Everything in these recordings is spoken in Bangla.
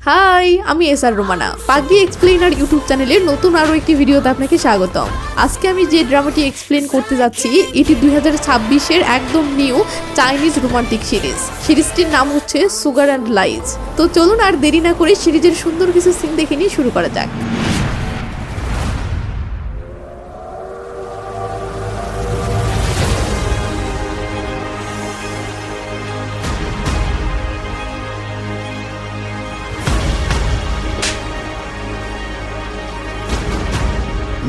হাই, আমি এসআর রোমানা। পাগলি এক্সপ্লেনার ইউটিউব চ্যানেলের নতুন আরও একটি ভিডিওতে আপনাকে স্বাগতম। আজকে আমি যে ড্রামাটি এক্সপ্লেন করতে যাচ্ছি এটি 2026-এর একদম নিউ চাইনিজ রোমান্টিক সিরিজটির নাম হচ্ছে সুগার অ্যান্ড লাইজ। তো চলুন আর দেরি না করে সিরিজের সুন্দর কিছু সিন দেখে নিয়ে শুরু করা যাক।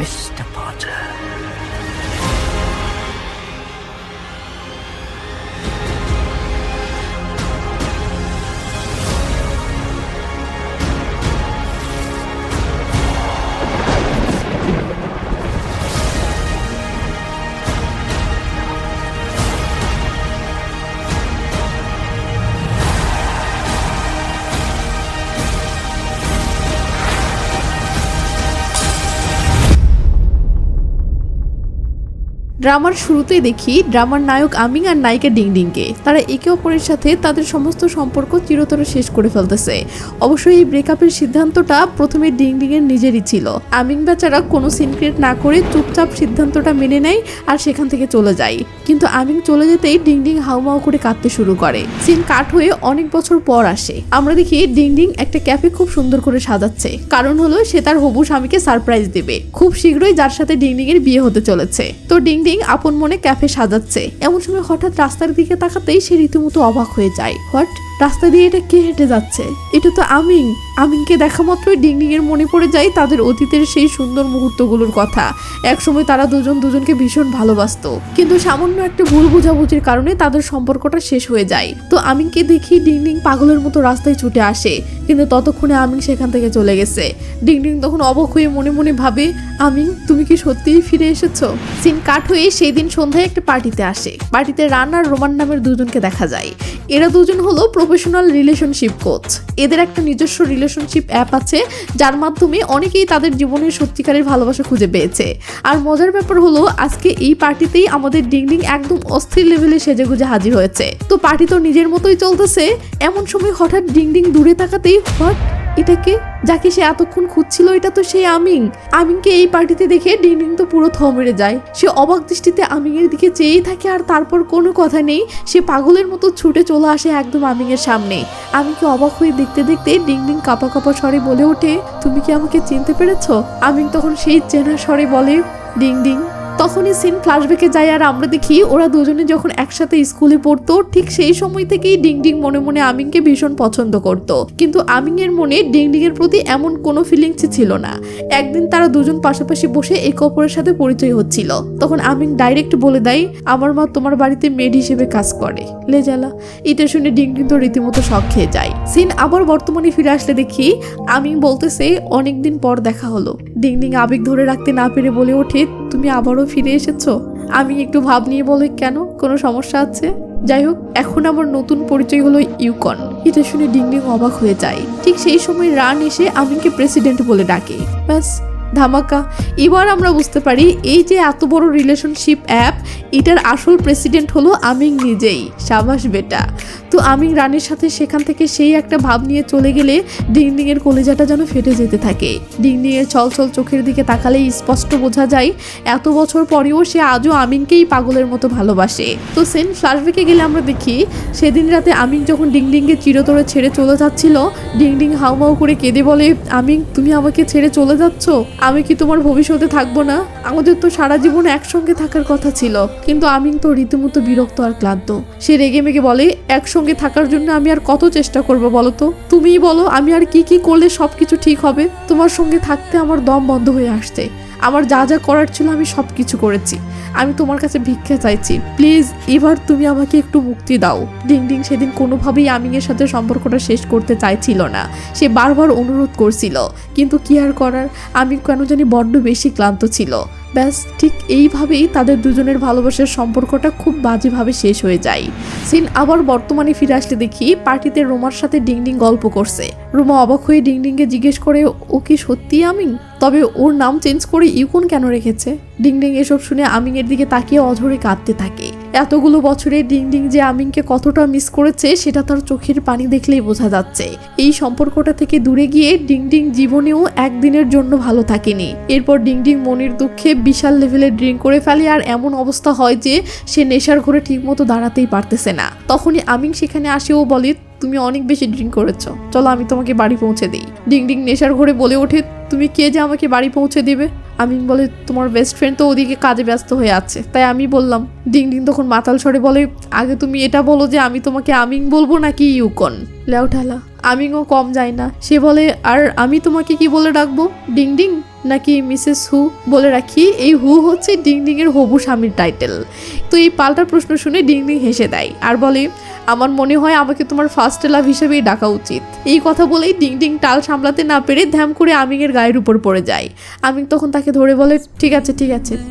Mr. Potter. ড্রামার শুরুতেই দেখি ড্রামার নায়ক আমিং আর নায়িকা ডিংডিংকে। তারা একে অপরের সাথে তাদের সমস্ত সম্পর্ক চিরতরে শেষ করে ফেলতেছে। অবশ্যই এই ব্রেকআপের সিদ্ধান্তটা প্রথমে ডিংডিংয়ের নিজেরই ছিল। আমিং বেচারা কোনো সিন ক্রিয়েট না করে চুপচাপ সিদ্ধান্তটা মেনে নেয় আর সেখান থেকে চলে যায়। কিন্তু আমিং চলে যেতেই ডিংডিং হাউমাউ করে কাঁদতে শুরু করে। সিন কাট হয়ে অনেক বছর পর আসে। আমরা দেখি ডিংডিং একটা ক্যাফে খুব সুন্দর করে সাজাচ্ছে। কারণ হলো সে তার হবু স্বামীকে সারপ্রাইজ দেবে খুব শীঘ্রই, যার সাথে ডিংডিং এর বিয়ে হতে চলেছে। তো ডিংডিং আপন মনে ক্যাফে সাজাচ্ছে। এমন সময় হঠাৎ রাস্তার দিকে তাকাতেই সে রীতিমতো অবাক হয়ে যায়। হোয়াট, রাস্তা দিয়ে এটা কে হেঁটে যাচ্ছে? এটা তো আমিং। আমিংকে দেখা মাত্রই ডিংডিং এর মনে পড়ে যায় তাদের অতীতের সেই সুন্দর মুহূর্তগুলোর কথা। একসময় তারা দুজনকে ভীষণ ভালোবাসতো, কিন্তু সামান্য একটা ভুল বোঝাবুঝির কারণে তাদের সম্পর্কটা শেষ হয়ে যায়। তো আমিংকে দেখি ডিংডিং পাগলের মতো রাস্তায় ছুটে আসে, কিন্তু ততক্ষণে আমিং সেখান থেকে চলে গেছে। ডিংডিং তখন অবাক হয়ে মনে মনে ভাবে, আমিং তুমি কি সত্যিই ফিরে এসেছো? সিন কাট হয়ে সেই দিন সন্ধ্যায় একটা পার্টিতে আসে। পার্টিতে রান আর রোমান নামের দুজনকে দেখা যায়। এরা দুজন হলো প্রফেশনাল রিলেশনশিপ কোচ। এদের একটা নিজস্ব রিলেশনশিপ অ্যাপ আছে, যার মাধ্যমে অনেকেই তাদের জীবনের সত্যিকারের ভালোবাসা খুঁজে পেয়েছে। আর মজার ব্যাপার হলো আজকে এই পার্টিতেই আমাদের ডিংডিং একদম অস্থির লেভেলে সেজেগুজে হাজির হয়েছে। তো পার্টি তো নিজের মতোই চলতেছে। এমন সময় হঠাৎ ডিংডিং দূরে তাকাতেই, হোয়াট, এটাকে যাকে সে এতক্ষণ খুঁজছিল, এটা তো সেই আমিং। আমিংকে এই পার্টিতে দেখে ডিংডিং তো পুরো থ মেরে যায়। সে অবাক দৃষ্টিতে আমিং এর দিকে চেয়েই থাকে, আর তারপর কোনো কথা নেই সে পাগলের মতো ছুটে চলে আসে একদম আমিং এর সামনে। আমিংকে অবাক হয়ে দেখতে দেখতে ডিংডিং কাঁপা কাঁপা স্বরে বলে ওঠে, তুমি কি আমাকে চিনতে পেরেছো? আমিং তখন সেই চেনা স্বরে বলে, ডিংডিং। তখনই সিন ফ্ল্যাশব্যাকে যায় আর আমরা দেখি ওরা দুজনে যখন একসাথে স্কুলে পড়তো ঠিক সেই সময় থেকেই ডিংডিং মনে মনে আমিংকে ভীষণ পছন্দ করত। কিন্তু আমিং এর মনে ডিংডিং এর প্রতি এমন কোনো ফিলিংসই ছিল না। একদিন তারা দুজন পাশাপাশি বসে একে অপরের সাথে পরিচয় হচ্ছিল। তখন আমিং ডাইরেক্ট বলে দেয়, আমার মা তোমার বাড়িতে মেড হিসেবে কাজ করে। লেজালা। এটা শুনে ডিংডিং তো রীতিমতো শক খেয়ে যায়। সিন আবার বর্তমানে ফিরে আসলে দেখি আমিং বলতেছে, অনেকদিন পর দেখা হলো। ডিংডিং আবেগ ধরে রাখতে না পেরে বলে ওঠে, তুমি আবারও ফিরে এসেছো? আমি একটু ভাব নিয়ে বলে, কেন, কোনো সমস্যা আছে? যাই হোক, এখন আমার নতুন পরিচয় হলো ইউকন। এটা শুনে ডিংডিং অবাক হয়ে যায়। ঠিক সেই সময় রান এসে আমিংকে প্রেসিডেন্ট বলে ডাকে। ব্যাস, ধামাকা। এবার আমরা বুঝতে পারি এই যে এত বড় রিলেশনশিপ অ্যাপ, এটার আসল প্রেসিডেন্ট হলো আমিং নিজেই। সাবাস বেটা। তো আমিং রানের সাথে সেখান থেকে সেই একটা ভাব নিয়ে চলে গেলে ডিংডিং এর কলেজাটা যেন ফেটে যেতে থাকে। ডিংডিং এর ছলছল চোখের দিকে তাকালেই স্পষ্ট বোঝা যায় এত বছর পরেও সে আজও আমিংকেই পাগলের মতো ভালোবাসে। তো সেন ফ্ল্যাশব্যাকে গেলে আমরা দেখি সেদিন রাতে আমিং যখন ডিংডিংকে চিরতরে ছেড়ে চলে যাচ্ছিল, ডিংডিং হাউমাউ করে কেঁদে বলে, আমিং তুমি আমাকে ছেড়ে চলে যাচ্ছ? আমি কি তোমার ভবিষ্যতে থাকবো না? আমাদের তো সারা জীবন একসঙ্গে থাকার কথা ছিল। কিন্তু আমিং তো রীতিমতো বিরক্ত আর ক্লান্ত। সে রেগে মেগে বলে, একসঙ্গে থাকার জন্য আমি আর কত চেষ্টা করবো বলো তো? তুমিই বলো আমি আর কি করলে সবকিছু ঠিক হবে? তোমার সঙ্গে থাকতে আমার দম বন্ধ হয়ে আসছে। আমার যা যা করার ছিল আমি সব কিছু করেছি। আমি তোমার কাছে ভিক্ষা চাইছি, প্লিজ এবার তুমি আমাকে একটু মুক্তি দাও। ডিংডিং সেদিন কোনোভাবেই আমিং এর সাথে সম্পর্কটা শেষ করতে চাইছিল না। সে বারবার অনুরোধ করছিল, কিন্তু কি আর করার, আমি কেন জানি বড্ড বেশি ক্লান্ত ছিল। ব্যাস ঠিক এইভাবেই তাদের দুজনের ভালোবাসার সম্পর্কটা খুব বাজেভাবে শেষ হয়ে যায়। সিন আবার বর্তমানে ফিরে আসলে দেখি পার্টিতে রোমার সাথে ডিংডিং গল্প করছে। রোমা অবাক হয়ে ডিংডিংকে জিজ্ঞেস করে, ও কি সত্যি আমিং? তবে ওর নাম চেঞ্জ করে ইউকন কেন রেখেছে? ডিংডিং এসব শুনে আমিং এর দিকে তাকিয়ে অঝরে কাঁদতে থাকে। এতগুলো বছরে ডিং ডিং যে আমিনকে কতটা মিস করেছে সেটা তার চোখের পানি দেখলেই বোঝা যাচ্ছে। এই সম্পর্কটা থেকে দূরে গিয়ে ডিং ডিং জীবনেও একদিনের জন্য ভালো থাকেনি। এরপর ডিং ডিং মনের দুঃখে বিশাল লেভেলে ড্রিঙ্ক করে ফেলে, আর এমন অবস্থা হয় যে সে নেশার ঘরে ঠিকমতো দাঁড়াতেই পারতেছে না। তখনই আমিন সেখানে আসে ও বলে, তুমি অনেক বেশি ড্রিঙ্ক করেছো, চলো আমি তোমাকে বাড়ি পৌঁছে দিই। ডিং ডিং নেশার ঘরে বলে ওঠে, তুমি কে যে আমাকে বাড়ি পৌঁছে দিবে? আমিন বলে, তোমার বেস্ট ফ্রেন্ড তো ওদিকে কাজে ব্যস্ত হয়ে আছে, তাই আমি বললাম। ডিং ডিং তখন মাতাল স্বরে বলে, আগে তুমি এটা বলো যে আমি তোমাকে আমিন বলবো নাকি ইউকন? লেউঠালা আমিনও কম যায় না, সে বলে, আর আমি তোমাকে কি বলে ডাকবো, ডিং ডিং নাকি মিসেস হু? বলে রাখি এই হু হচ্ছে ডিং ডিং এর হবু স্বামীর টাইটেল। তো এই পাল্টা প্রশ্ন শুনে ডিং ডিং হেসে দেয় আর বলে, আমার মনে হয় আমাকে তোমার ফার্স্ট লাভ হিসেবেই ডাকা উচিত। এই কথা বলেই ডিং ডিং টাল সামলাতে না পেরে ধ্যাম করে আমিনের গায়ের উপর পড়ে যায়। আমিন তখন তাকে ধরে বলে, ঠিক আছে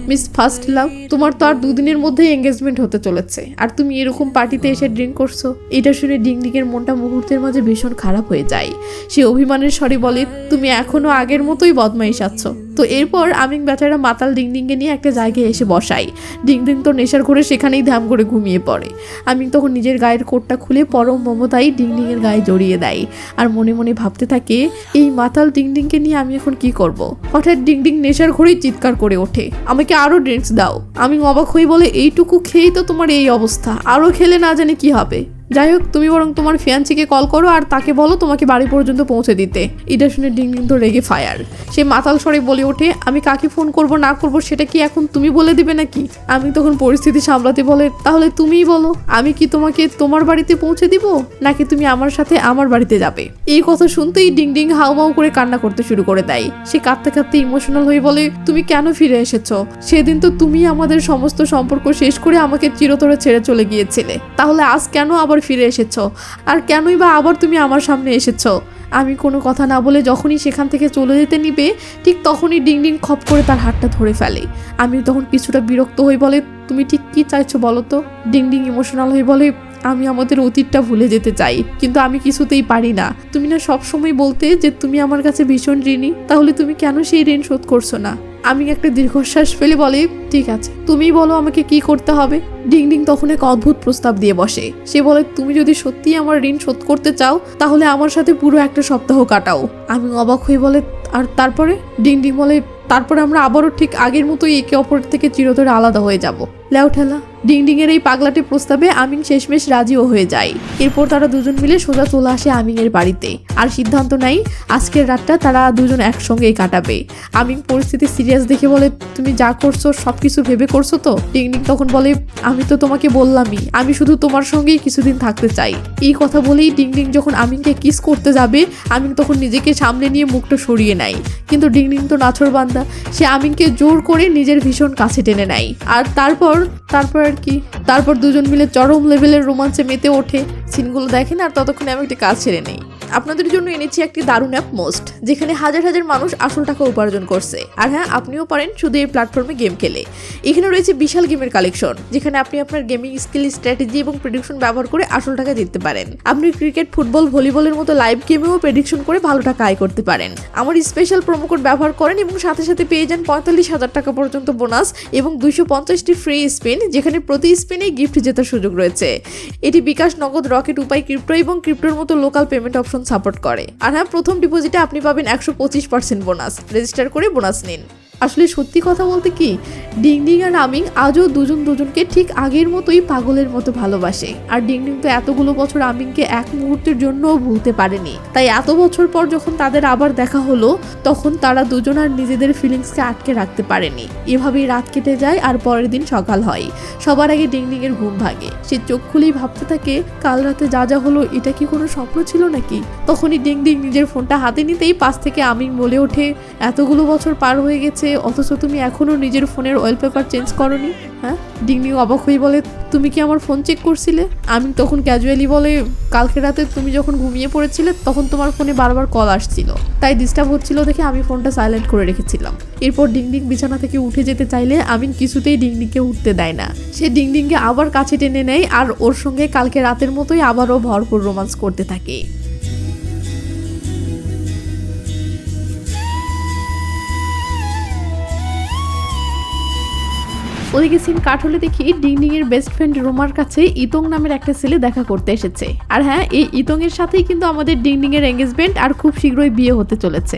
মিস ফার্স্ট লাভ, তোমার তো আর দুদিনের মধ্যেই এঙ্গেজমেন্ট হতে চলেছে, আর তুমি এরকম পার্টিতে এসে ড্রিঙ্ক করছো। এটা শুনে ডিং ডিং এর মনটা মুহূর্তের মাঝে ভীষণ খারাপ হয়ে যায়। সে অভিমানের স্বরে বলে, তুমি এখনো আগের মতোই বদমাইশ আছো। তো এরপর আমিন বেচারা মাতাল ডিং ডিংকে নিয়ে একটা জায়গায় এসে বসায়। ডিং ডিং তো নেশার ঘরে সেখানেই ধ্যাম করে ঘুমিয়ে পড়ে। আমিন তখন নিজের গায়ের কোটটা খুলে পরম মমতায় ডিং ডিং এর গায়ে জড়িয়ে দেয়, আর মনে মনে ভাবতে থাকে, এই মাতাল ডিং ডিংকে নিয়ে আমি এখন কি করব। হঠাৎ ডিং ডিং নেশার ঘরেই চিৎকার করে ওঠে, আমাকে আরো ড্রিঙ্কস দাও। আমি অবাক হয়ে বলে, এইটুকু খেয়েই তো তোমার এই অবস্থা, আরো খেলে না জানি কি হবে। যাই হোক, তুমি বরং তোমার ফিয়ান্সিকে কল করো আর তাকে বলো তোমাকে বাড়ি পর্যন্ত পৌঁছে দিতে। এটা শুনে ডিং ডিং তো রেগে ফায়ার। সে মাতাল স্বরে বলে ওঠে, আমি কাকে ফোন করব না করব সেটা কি এখন তুমি বলে দিবে নাকি? আমি তখন পরিস্থিতি সামলাতে বলে, তাহলে তুমিই বলো, আমি কি তোমাকে তোমার বাড়িতে পৌঁছে দিব নাকি তুমি আমার সাথে আমার বাড়িতে যাবে? এই কথা শুনতেই ডিং ডিং হাউমাউ করে কান্না করতে শুরু করে দেয়। সে কাঁদতে কাঁদতে ইমোশনাল হয়ে বলে, তুমি কেন ফিরে এসেছো? সেদিন তো তুমি আমাদের সমস্ত সম্পর্ক শেষ করে আমাকে চিরতরে ছেড়ে চলে গিয়েছিলে, তাহলে আজ কেন আবার ফিরে এসেছো? আর কেনই বা আবার তুমি আমার সামনে এসেছো? আমি কোনো কথা না বলে যখনই সেখান থেকে চলে যেতে নিবে, ঠিক তখনই ডিং ডিং খপ করে তার হাতটা ধরে ফেলে। আমি তখন কিছুটা বিরক্ত হয়ে বলে, তুমি ঠিক কি চাইছো বলো তো? ডিং ডিং ইমোশনাল হয়ে বলে, আমি আমাদের অতীতটা ভুলে যেতে চাই, কিন্তু আমি কিছুতেই পারি না। তুমি না সবসময় বলতে যে তুমি আমার কাছে ভীষণ ঋণী, তাহলে তুমি কেন সেই ঋণ শোধ করছো না? আমি একটা দীর্ঘশ্বাস ফেলে বলে, ঠিক আছে, তুমিই বলো আমাকে কি করতে হবে। ডিং ডিং তখন এক অদ্ভুত প্রস্তাব দিয়ে বসে। সে বলে, তুমি যদি সত্যিই আমার ঋণ শোধ করতে চাও তাহলে আমার সাথে পুরো একটা সপ্তাহ কাটাও। আমি অবাক হয়ে বলে, আর তারপরে? ডিং ডিং বলে, তারপরে আমরা আবারও ঠিক আগের মতোই একে অপর থেকে চিরতরে আলাদা হয়ে যাব। লেউঠালা ডিং ডিং এর এই পাগলাটে প্রস্তাবে আমিন শেষমেশ রাজিও হয়ে যায়। এরপর তারা দুজন মিলে সোজা চলে আসে আমিনের বাড়িতে আর সিদ্ধান্ত নেয় আজকের রাতটা তারা দুজন একসঙ্গেই কাটাবে। আমিন পরিস্থিতি সিরিয়াস দেখে বলে, তুমি যা করছো সবকিছু ভেবে করছো তো? ডিং ডিং তখন বলে, আমি তো তোমাকে বললামই আমি শুধু তোমার সঙ্গেই কিছুদিন থাকতে চাই। এই কথা বলেই ডিং ডিং যখন আমিনকে কিস করতে যাবে, আমিন তখন নিজেকে সামনে নিয়ে মুখটা সরিয়ে নেয়। কিন্তু ডিং ডিং তো নাছর বান্দা, সে আমিনকে জোর করে নিজের ভীষণ কাছে টেনে নেয়। আর তারপর আর কি, তারপর দুজন মিলে চরম লেভেলের রোমাঞ্চে মেতে ওঠে। সিনগুলো দেখেন আর ততক্ষণে আমি একটা কাজ ছেড়ে নেই। আপনাদের জন্য এনেছি একটি দারুণ অ্যাপ মোস্ট, যেখানে হাজার হাজার মানুষ আসল টাকা উপার্জন করছে। আর হ্যাঁ, আপনিও পারেন শুধু এই প্ল্যাটফর্মে গেম খেলে। এখানে রয়েছে বিশাল গেমের কালেকশন, যেখানে আপনি আপনার গেমিং স্কিল, স্ট্র্যাটেজি এবং প্রেডিকশন ব্যবহার করে আসল টাকা জিততে পারেন। আপনি ক্রিকেট, ফুটবল, ভলিবলের মতো লাইভ গেমেও প্রেডিকশন করে ভালো টাকা আয় করতে পারেন। আমার স্পেশাল প্রোমো কোড ব্যবহার করেন এবং সাথে সাথে পেয়ে যান 45,000 টাকা পর্যন্ত বোনাস এবং 250টি ফ্রি স্পিন, যেখানে প্রতি স্পিনে গিফট জেতার সুযোগ রয়েছে। এটি বিকাশ, নগদ, রকেট, উপায়, ক্রিপ্টো এবং ক্রিপ্টোর মতো লোকাল পেমেন্ট অপশন সাপোর্ট করে। আর হ্যাঁ, প্রথম ডিপোজিটে আপনি পাবেন 125% বোনাস। রেজিস্টার করে বোনাস নিন। আসলে সত্যি কথা বলতে কি, ডিং ডিং আর আমিন আজও দুজনকে ঠিক আগের মতোই পাগলের মতো ভালোবাসে। আর ডিং ডিং তো এতগুলো বছর আমিনকে এক মুহূর্তের জন্যও ভুলতে পারেনি। তাই এত বছর পর যখন তাদের আবার দেখা হলো, তখন তারা দুজন আর নিজেদের ফিলিংসকে আটকে রাখতে পারেনি। এভাবেই রাত কেটে যায় আর পরের দিন সকাল হয়। সবার আগে ডিং ডিং এর ঘুম ভাঙে। সে চোখ খুলেই ভাবতে থাকে, কাল রাতে যা হলো এটা কি কোনো স্বপ্ন ছিল নাকি? তখনই ডিং ডিং নিজের ফোনটা হাতে নিতেই পাশ থেকে আমিন বলে ওঠে, এতগুলো বছর পার হয়ে গেছে অথচ তুমি এখনো নিজের ফোনের ওয়ালপেপার চেঞ্জ করোনি? হ্যাঁ? ডিং ডিং অবাক হয়ে বলে, তুমি কি আমার ফোন চেক করছিলে? আমি তখন ক্যাজুয়ালি বলে, কালকে রাতে তুমি যখন ঘুমিয়ে পড়েছিলে তখন তোমার ফোনে বারবার কল আসছিল, তাই ডিস্টার্ব হচ্ছিল দেখে আমি ফোনটা সাইলেন্ট করে রেখেছিলাম। এরপর ডিং ডিং বিছানা থেকে উঠে যেতে চাইলে আমিন কিছুতেই ডিং ডিংকে উঠতে দেয় না। সে ডিং ডিংকে আবার কাছে টেনে নেয় আর ওর সঙ্গে কালকে রাতের মতোই আবারও ভরপুর রোমান্স করতে থাকে। ওদিকে সিন কাট হলে দেখি ডিংডিং এর বেস্ট ফ্রেন্ড রোমার কাছে ইতং নামের একটা ছেলে দেখা করতে এসেছে। আর হ্যাঁ, এই ইতং এর সাথেই কিন্তু আমাদের ডিংডিং এর এঙ্গেজমেন্ট আর খুব শীঘ্রই বিয়ে হতে চলেছে।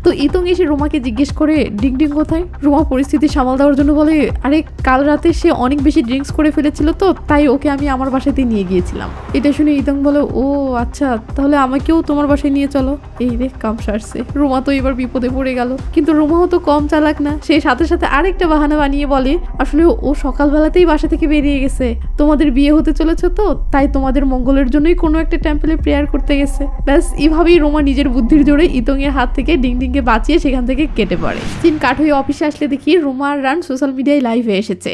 তো ইতং এসে রোমাকে জিজ্ঞেস করে ডিংডিং কোথায়। রোমা পরিস্থিতি সামাল দেওয়ার জন্য বলে, আরে কাল রাতে সে অনেক বেশি ড্রিঙ্কস করে ফেলেছিল, তো তাই ওকে আমি আমার বাসাতে নিয়ে গিয়েছিলাম। এটা শুনে ইতং বলে, ও আচ্ছা, তাহলে আমাকেও তোমার বাসায় নিয়ে চলো। এই রে কাম সারছে, রোমা তো এবার বিপদে পড়ে গেল। কিন্তু রোমাও তো কম চালাক না, সেই সাথে সাথে আরেকটা বাহানা বানিয়ে বলে, আসলে ও সকালবেলাতেই বাসা থেকে বেরিয়ে গেছে, তোমাদের বিয়ে হতে চলেছে তো তাই তোমাদের মঙ্গলের জন্যই কোনো একটা টেম্পলে প্রেয়ার করতে গেছে। ব্যাস এইভাবেই রোমা নিজের বুদ্ধির জোরে ইতং এর হাত থেকে ডিংডিংকে বাঁচিয়ে সেখান থেকে কেটে পড়ে। সিন কাট হয়ে অফিসে আসলে দেখি রোমা আর রান সোশ্যাল মিডিয়ায় লাইভে এসেছে।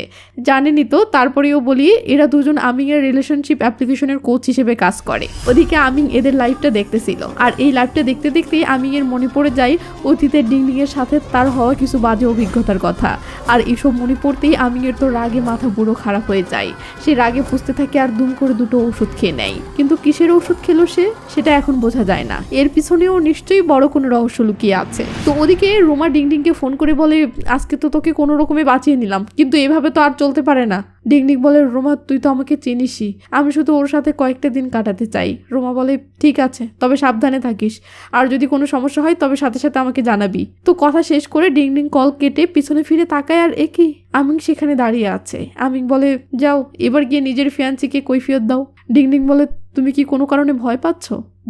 জানেনই তো, তারপরেও বলি এরা দুজন আমিং এর রিলেশনশিপ অ্যাপ্লিকেশনের কোচ হিসেবে কাজ করে। ওদিকে আমিং এদের লাইভটা দেখতেছিল, আর এই লাইভটা দেখতে দেখতেই আমিং এর মনে পড়ে যায় অতীতের ডিংডিং এর সাথে তার হওয়া কিছু বাজে অভিজ্ঞতার কথা। আর এইসব মনে পড়তেই আমিং এর তো রাগে মাথা পুরো খারাপ হয়ে যায়। সে রাগে ফুঁসতে থাকে আর দুম করে দুটো ওষুধ খেয়ে নেয়। কিন্তু কিসের ওষুধ খেলো সে, সেটা এখন বোঝা যায় না। এর পিছনেও নিশ্চয়ই বড় কোনো রহস্য লুকিয়ে আছে। তো ওদিকে রোমা ডিংডিংকে ফোন করে বলে, আজকে তো তোকে কোনো রকমে বাঁচিয়ে নিলাম, কিন্তু এভাবে তো আর চলতে পারে না। ডিংডিং বলে, রোমা তুই তো আমাকে চিনিসই, আমি শুধু ওর সাথে কয়েকটা দিন কাটাতে চাই। রোমা বলে, ঠিক আছে, তবে সাবধানে থাকিস, আর যদি কোনো সমস্যা হয় তবে সাথে সাথে আমাকে জানাবি। তো কথা শেষ করে ডিংডিং কল কেটে পিছনে ফিরে তাকায়, আর একই আমিং সেখানে দাঁড়িয়ে আছে। আমিং বলে, যাও এবার গিয়ে নিজের ফিয়ান্সিকে কৈফিয়ত দাও। ডিংডিং বলে, তুমি কি কোনো কারণে ভয় পাচ্ছ?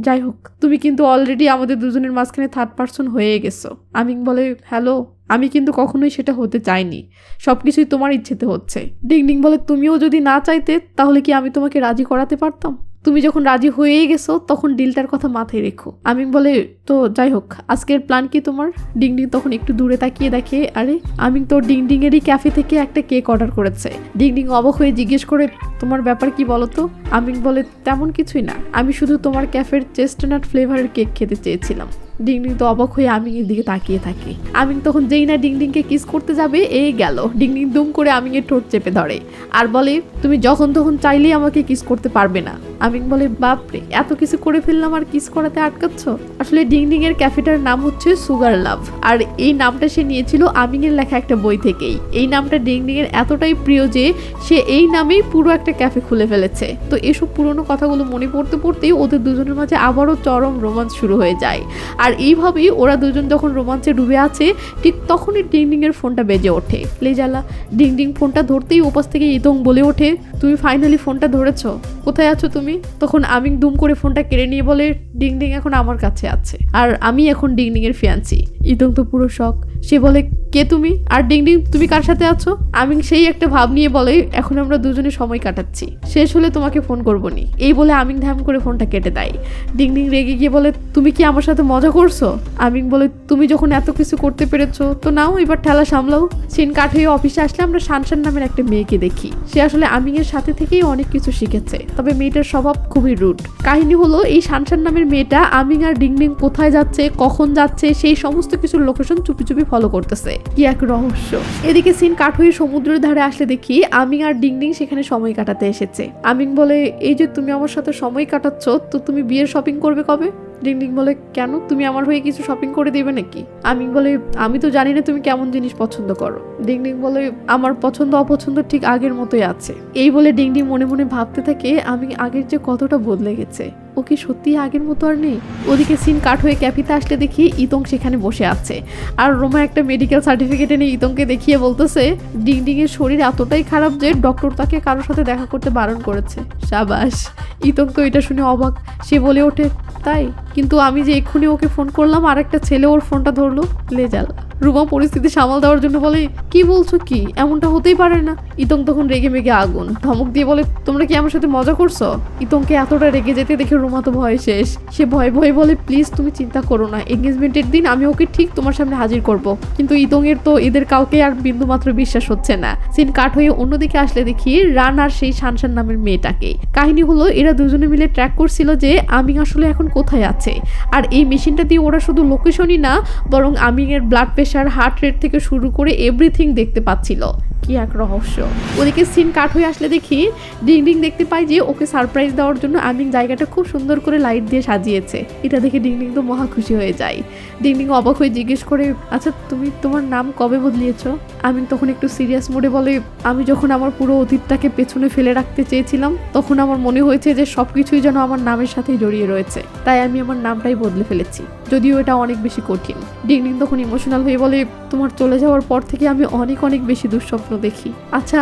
যাই হোক, তুমি কিন্তু অলরেডি আমাদের দুজনের মাঝখানে থার্ড পারসন হয়ে গেছো। আমিং বলে, হ্যালো, আমি কিন্তু কখনোই সেটা হতে চাইনি, সবকিছুই তোমার ইচ্ছেতে হচ্ছে। ডিংডিং বলে, তুমিও যদি না চাইতে তাহলে কি আমি তোমাকে রাজি করাতে পারতাম? তুমি যখন রাজি হয়েই গেছো তখন ডিলটার কথা মাথায় রেখো। আমিং বলে, তো যাই হোক, আজকের প্ল্যান কি তোমার? ডিংডিং তখন একটু দূরে তাকিয়ে দেখে, আরে আমিং তো ডিংডিং এরই ক্যাফে থেকে একটা কেক অর্ডার করেছে। ডিংডিং অবাক হয়ে জিজ্ঞেস করে, তোমার ব্যাপার কি বলো তো? আমিং বলে, তেমন কিছুই না, আমি শুধু তোমার ক্যাফের চেস্টনাট ফ্লেভারের কেক খেতে চেয়েছিলাম। ডিংডিং তো অবাক হয়ে আমিংয়ের দিকে তাকিয়ে থাকে। আমিং তখন যেই না ডিংডিংকে কিস করতে যাবে, এই গেল ডিংডিং দুম করে আমিংয়ের ঠোঁট চেপে ধরে আর বলে, তুমি যখন তখন চাইলেই আমাকে কিস করতে পারবে না। আমিং বলে, বাপরে, এত কিছু করে ফেললাম আর কিস করাতে আটকাচ্ছ? আসলে ডিংডিং এর ক্যাফেটার নাম হচ্ছে সুগার লাভ, আর এই নামটা সে নিয়েছিল আমিং এর লেখা একটা বই থেকেই। এই নামটা ডিংডিং এর এতটাই প্রিয় যে সে এই নামেই পুরো একটা ক্যাফে খুলে ফেলেছে। তো এসব পুরনো কথাগুলো মনে পড়তে পড়তেই ওদের দুজনের মাঝে আবারও চরম রোমান্স শুরু হয়ে যায়। আর এইভাবেই ওরা দুজন যখন রোমাঞ্চে ডুবে আছে, ঠিক তখনই ডিংডিং এর ফোনটা বেজে ওঠে। লেজালা ডিংডিং ফোনটা ধরতেই ওপাশ থেকে ইতং বলে ওঠে, তুমি ফাইনালি ফোনটা ধরেছো, কোথায় আছো তুমি? তখন আমিং দুম করে ফোনটা কেড়ে নিয়ে বলে, ডিংডিং এখন আমার কাছে আছে, আর আমি এখন ডিংডিং এর ফিয়ান্সি। ইতং তো পুরো শক, সে বলে, কে তুমি? আর ডিংডিং তুমি কার সাথে আছো? আমিং সেই একটা ভাব নিয়ে বলে, এখন আমরা দুজনে সময় কাটাচ্ছি, শেষ হলে তোমাকে ফোন করবো নি। এই বলে আমিং ধ্যাম করে ফোনটা কেটে দেয়। ডিংডিং রেগে গিয়ে বলে, তুমি কি আমার সাথে মজা করছো? আমিং বলে, তুমি যখন এত কিছু করতে পেরেছো তো নাও এবার ঠেলা সামলাও। সিন কাট হয়ে অফিসে আসলে আমরা শানশান নামের একটা মেয়েকে দেখি। সে আসলে আমিং এর সাথে থেকেই অনেক কিছু শিখেছে, তবে মেয়েটার স্বভাব খুবই রুড। কাহিনী হলো, এই শানশান নামের মেয়েটা আমিং আর ডিংডিং কোথায় যাচ্ছে, কখন যাচ্ছে, সেই সমস্ত কিছুর লোকেশন চুপি চুপি ফলো করতেছে। কি এক রহস্য। এদিকে সিন কাট হয়ে সমুদ্রের ধারে আসলে দেখি আমিং আর ডিংডিং সেখানে সময় কাটাতে এসেছে। আমিং বলে, এই যে তুমি আমার সাথে সময় কাটাচ্ছ, তো তুমি বিয়ের শপিং করবে কবে? ডিংডিং বলে, কেন, তুমি আমার হয়ে কিছু শপিং করে দেবে নাকি? আমিং বলে, আমি তো জানি না তুমি কেমন জিনিস পছন্দ করো। ডিংডিং বলে, আমার পছন্দ অপছন্দ ঠিক আগের মতোই আছে। এই বলে ডিংডিং মনে মনে ভাবতে থাকে, আমি আগের যে কতটা বদলে গেছে, ও কি সত্যি আগের মতো আর নেই? ওদিকে সিন কাট হয়ে ক্যাফেতে আসলে দেখি ইতং সেখানে বসে আছে, আর রোমা একটা মেডিকেল সার্টিফিকেট এনে ইতংকে দেখিয়ে বলতেছে, ডিংডিং এর শরীর এতটাই খারাপ যে ডক্টর তাকে কারোর সাথে দেখা করতে বারণ করেছে। সাবাস। ইতং তো এটা শুনে অবাক, সে বলে ওঠে, তাই? কিন্তু আমি যে এক্ষুনি ওকে ফোন করলাম আর একটা ছেলে ওর ফোনটা ধরলো। লেজাল। রুমা পরিস্থিতি সামাল দেওয়ার জন্য বলে, কি বলছো কি, এমনটা হতেই পারে না। ইতং তখন রেগে মেগে আগুন, ধমক দিয়ে বলে, তোমরা কি আমার সাথে মজা করছো? ইতংকে এতটা রেগে যেতে দেখে রুমা তো ভয় শেষ। সে ভয়ে ভয়ে বলে, প্লিজ তুমি চিন্তা করো না, এঙ্গেজমেন্টের দিন আমি ওকে ঠিক তোমার সামনে হাজির করব। কিন্তু ইতং এর তো এদের কাউকে আর বিন্দু মাত্র বিশ্বাস হচ্ছে না। সিন কাট হয়ে অন্যদিকে আসলে দেখি রান আর সেই শানশান নামের মেয়েটাকে। কাহিনী হলো, এরা দুজনে মিলে ট্র্যাক করছিল যে আমিং আসলে এখন কোথায় আছে, আর এই মেশিনটা দিয়ে ওরা শুধু লোকেশনই না, বরং আমিং এর ব্লাড প্রেশার, হার্ট রেট থেকে শুরু করে এভরিথিং দেখতে পাচ্ছিল। কি এক রহস্য। ওদিকে সিন কাট হয়ে আসলে দেখি ডিংডিং দেখতে পাই যে ওকে সারপ্রাইজ দেওয়ার জন্য আমিন জায়গাটা খুব সুন্দর করে লাইট দিয়ে সাজিয়েছে। এটা দেখে ডিংডিং তো মহা খুশি হয়ে যায়। ডিংডিং অবাক হয়ে জিজ্ঞেস করে, আচ্ছা তুমি তোমার নাম কবে বদলিয়েছো? আমিন তখন একটু সিরিয়াস মোডে বলে, আমি যখন আমার পুরো অতীতটাকে পেছনে ফেলে রাখতে চেয়েছিলাম তখন আমার মনে হয়েছে যে সবকিছুই যেন আমার নামের সাথেই জড়িয়ে রয়েছে, তাই আমি আমার নামটাই বদলে ফেলেছি, যদিও এটা অনেক বেশি কঠিন। ডিংডিং তখন ইমোশনাল হয়ে বলে, তোমার চলে যাওয়ার পর থেকে আমি অনেক অনেক বেশি দুঃস্বপ্ন দেখি। আচ্ছা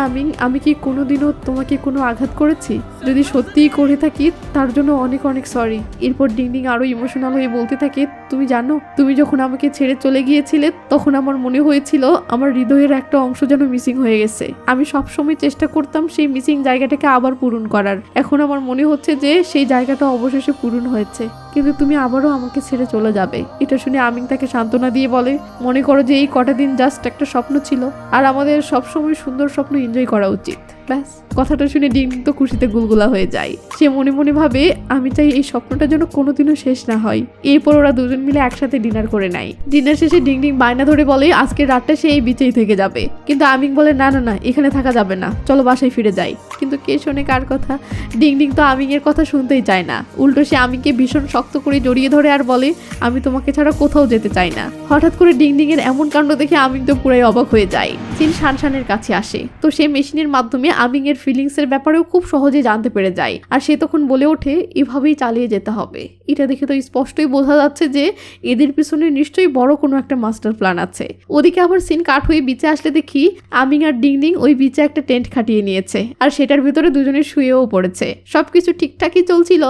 আমি কি কোনোদিনও তোমাকে কোনো আঘাত করেছি? যদি সত্যিই করে থাকি তার জন্য অনেক অনেক সরি। এরপর ডিংডিং আরো ইমোশনাল হয়ে বলতে থাকে, তুমি জানো তুমি যখন আমাকে ছেড়ে চলে গিয়েছিলে তখন আমার মনে হয়েছিল আমার হৃদয়ের একটা অংশ যেন মিসিং হয়ে গেছে। আমি সবসময় চেষ্টা করতাম সেই মিসিং জায়গাটাকে আবার পূরণ করার। এখন আমার মনে হচ্ছে যে সেই জায়গাটা অবশেষে পূরণ হয়েছে, কিন্তু তুমি আবারও আমাকে ছেড়ে চলে যাবে। এটা শুনে আমিন তাকে সান্ত্বনা দিয়ে বলে, মনে করো যে এই কটা দিন জাস্ট একটা স্বপ্ন ছিল, আর আমাদের সবসময় সুন্দর স্বপ্ন এনজয় করা উচিত। ব্যাস। কথাটা শুনে ডিংডিং তো খুশিতে গুলগুলা হয়ে যায়। সে মনে মনে ভাবে, আমি চাই এই স্বপ্নটা যেন কোনোদিনও শেষ না হয়। এরপর ওরা দুজন মিলে একসাথে ডিনার করে নেয়। ডিনার শেষে ডিংডিং বায়না ধরে বলে আজকের রাতটা সে এই বিচেই থেকে যাবে, কিন্তু আমিন বলে না না না, এখানে থাকা যাবে না, চলো বাসায় ফিরে যাই। কিন্তু কে শোনে কার কথা? ডিংডিং তো আমিনের কথা শুনতেই চায় না, উল্টো সে আমিনকে ভীষণ শক্ত করে জড়িয়ে ধরে আর বলে, আমি তোমাকে ছাড়া কোথাও যেতে চাই না। হঠাৎ করে ডিংডিং এর এমন কাণ্ড দেখে আমিন তো পুরাই অবাক হয়ে যায়। সিন শানশানের কাছে আসে, তো সে মেশিনের মাধ্যমে আমিং এর ফিলিংস এর ব্যাপারেও খুব সহজে জানতে পেরে যায়। আর সে তখন বলে ওঠে, এভাবেই চালিয়ে যেতে হবে। এটা দেখে তো স্পষ্টই বোঝা যাচ্ছে যে এদের পিছনে নিশ্চয়ই বড় কোনো একটা মাস্টার প্ল্যান আছে। ওদিকে আবার সিন কাট হয়ে বিচে আসলে দেখি আমিং আর ডিংডিং ওই বিচে একটা টেন্ট খাটিয়ে নিয়েছে, আর সেটার ভিতরে দুজনে শুয়েও পড়েছে। সবকিছু ঠিকঠাকই চলছিল,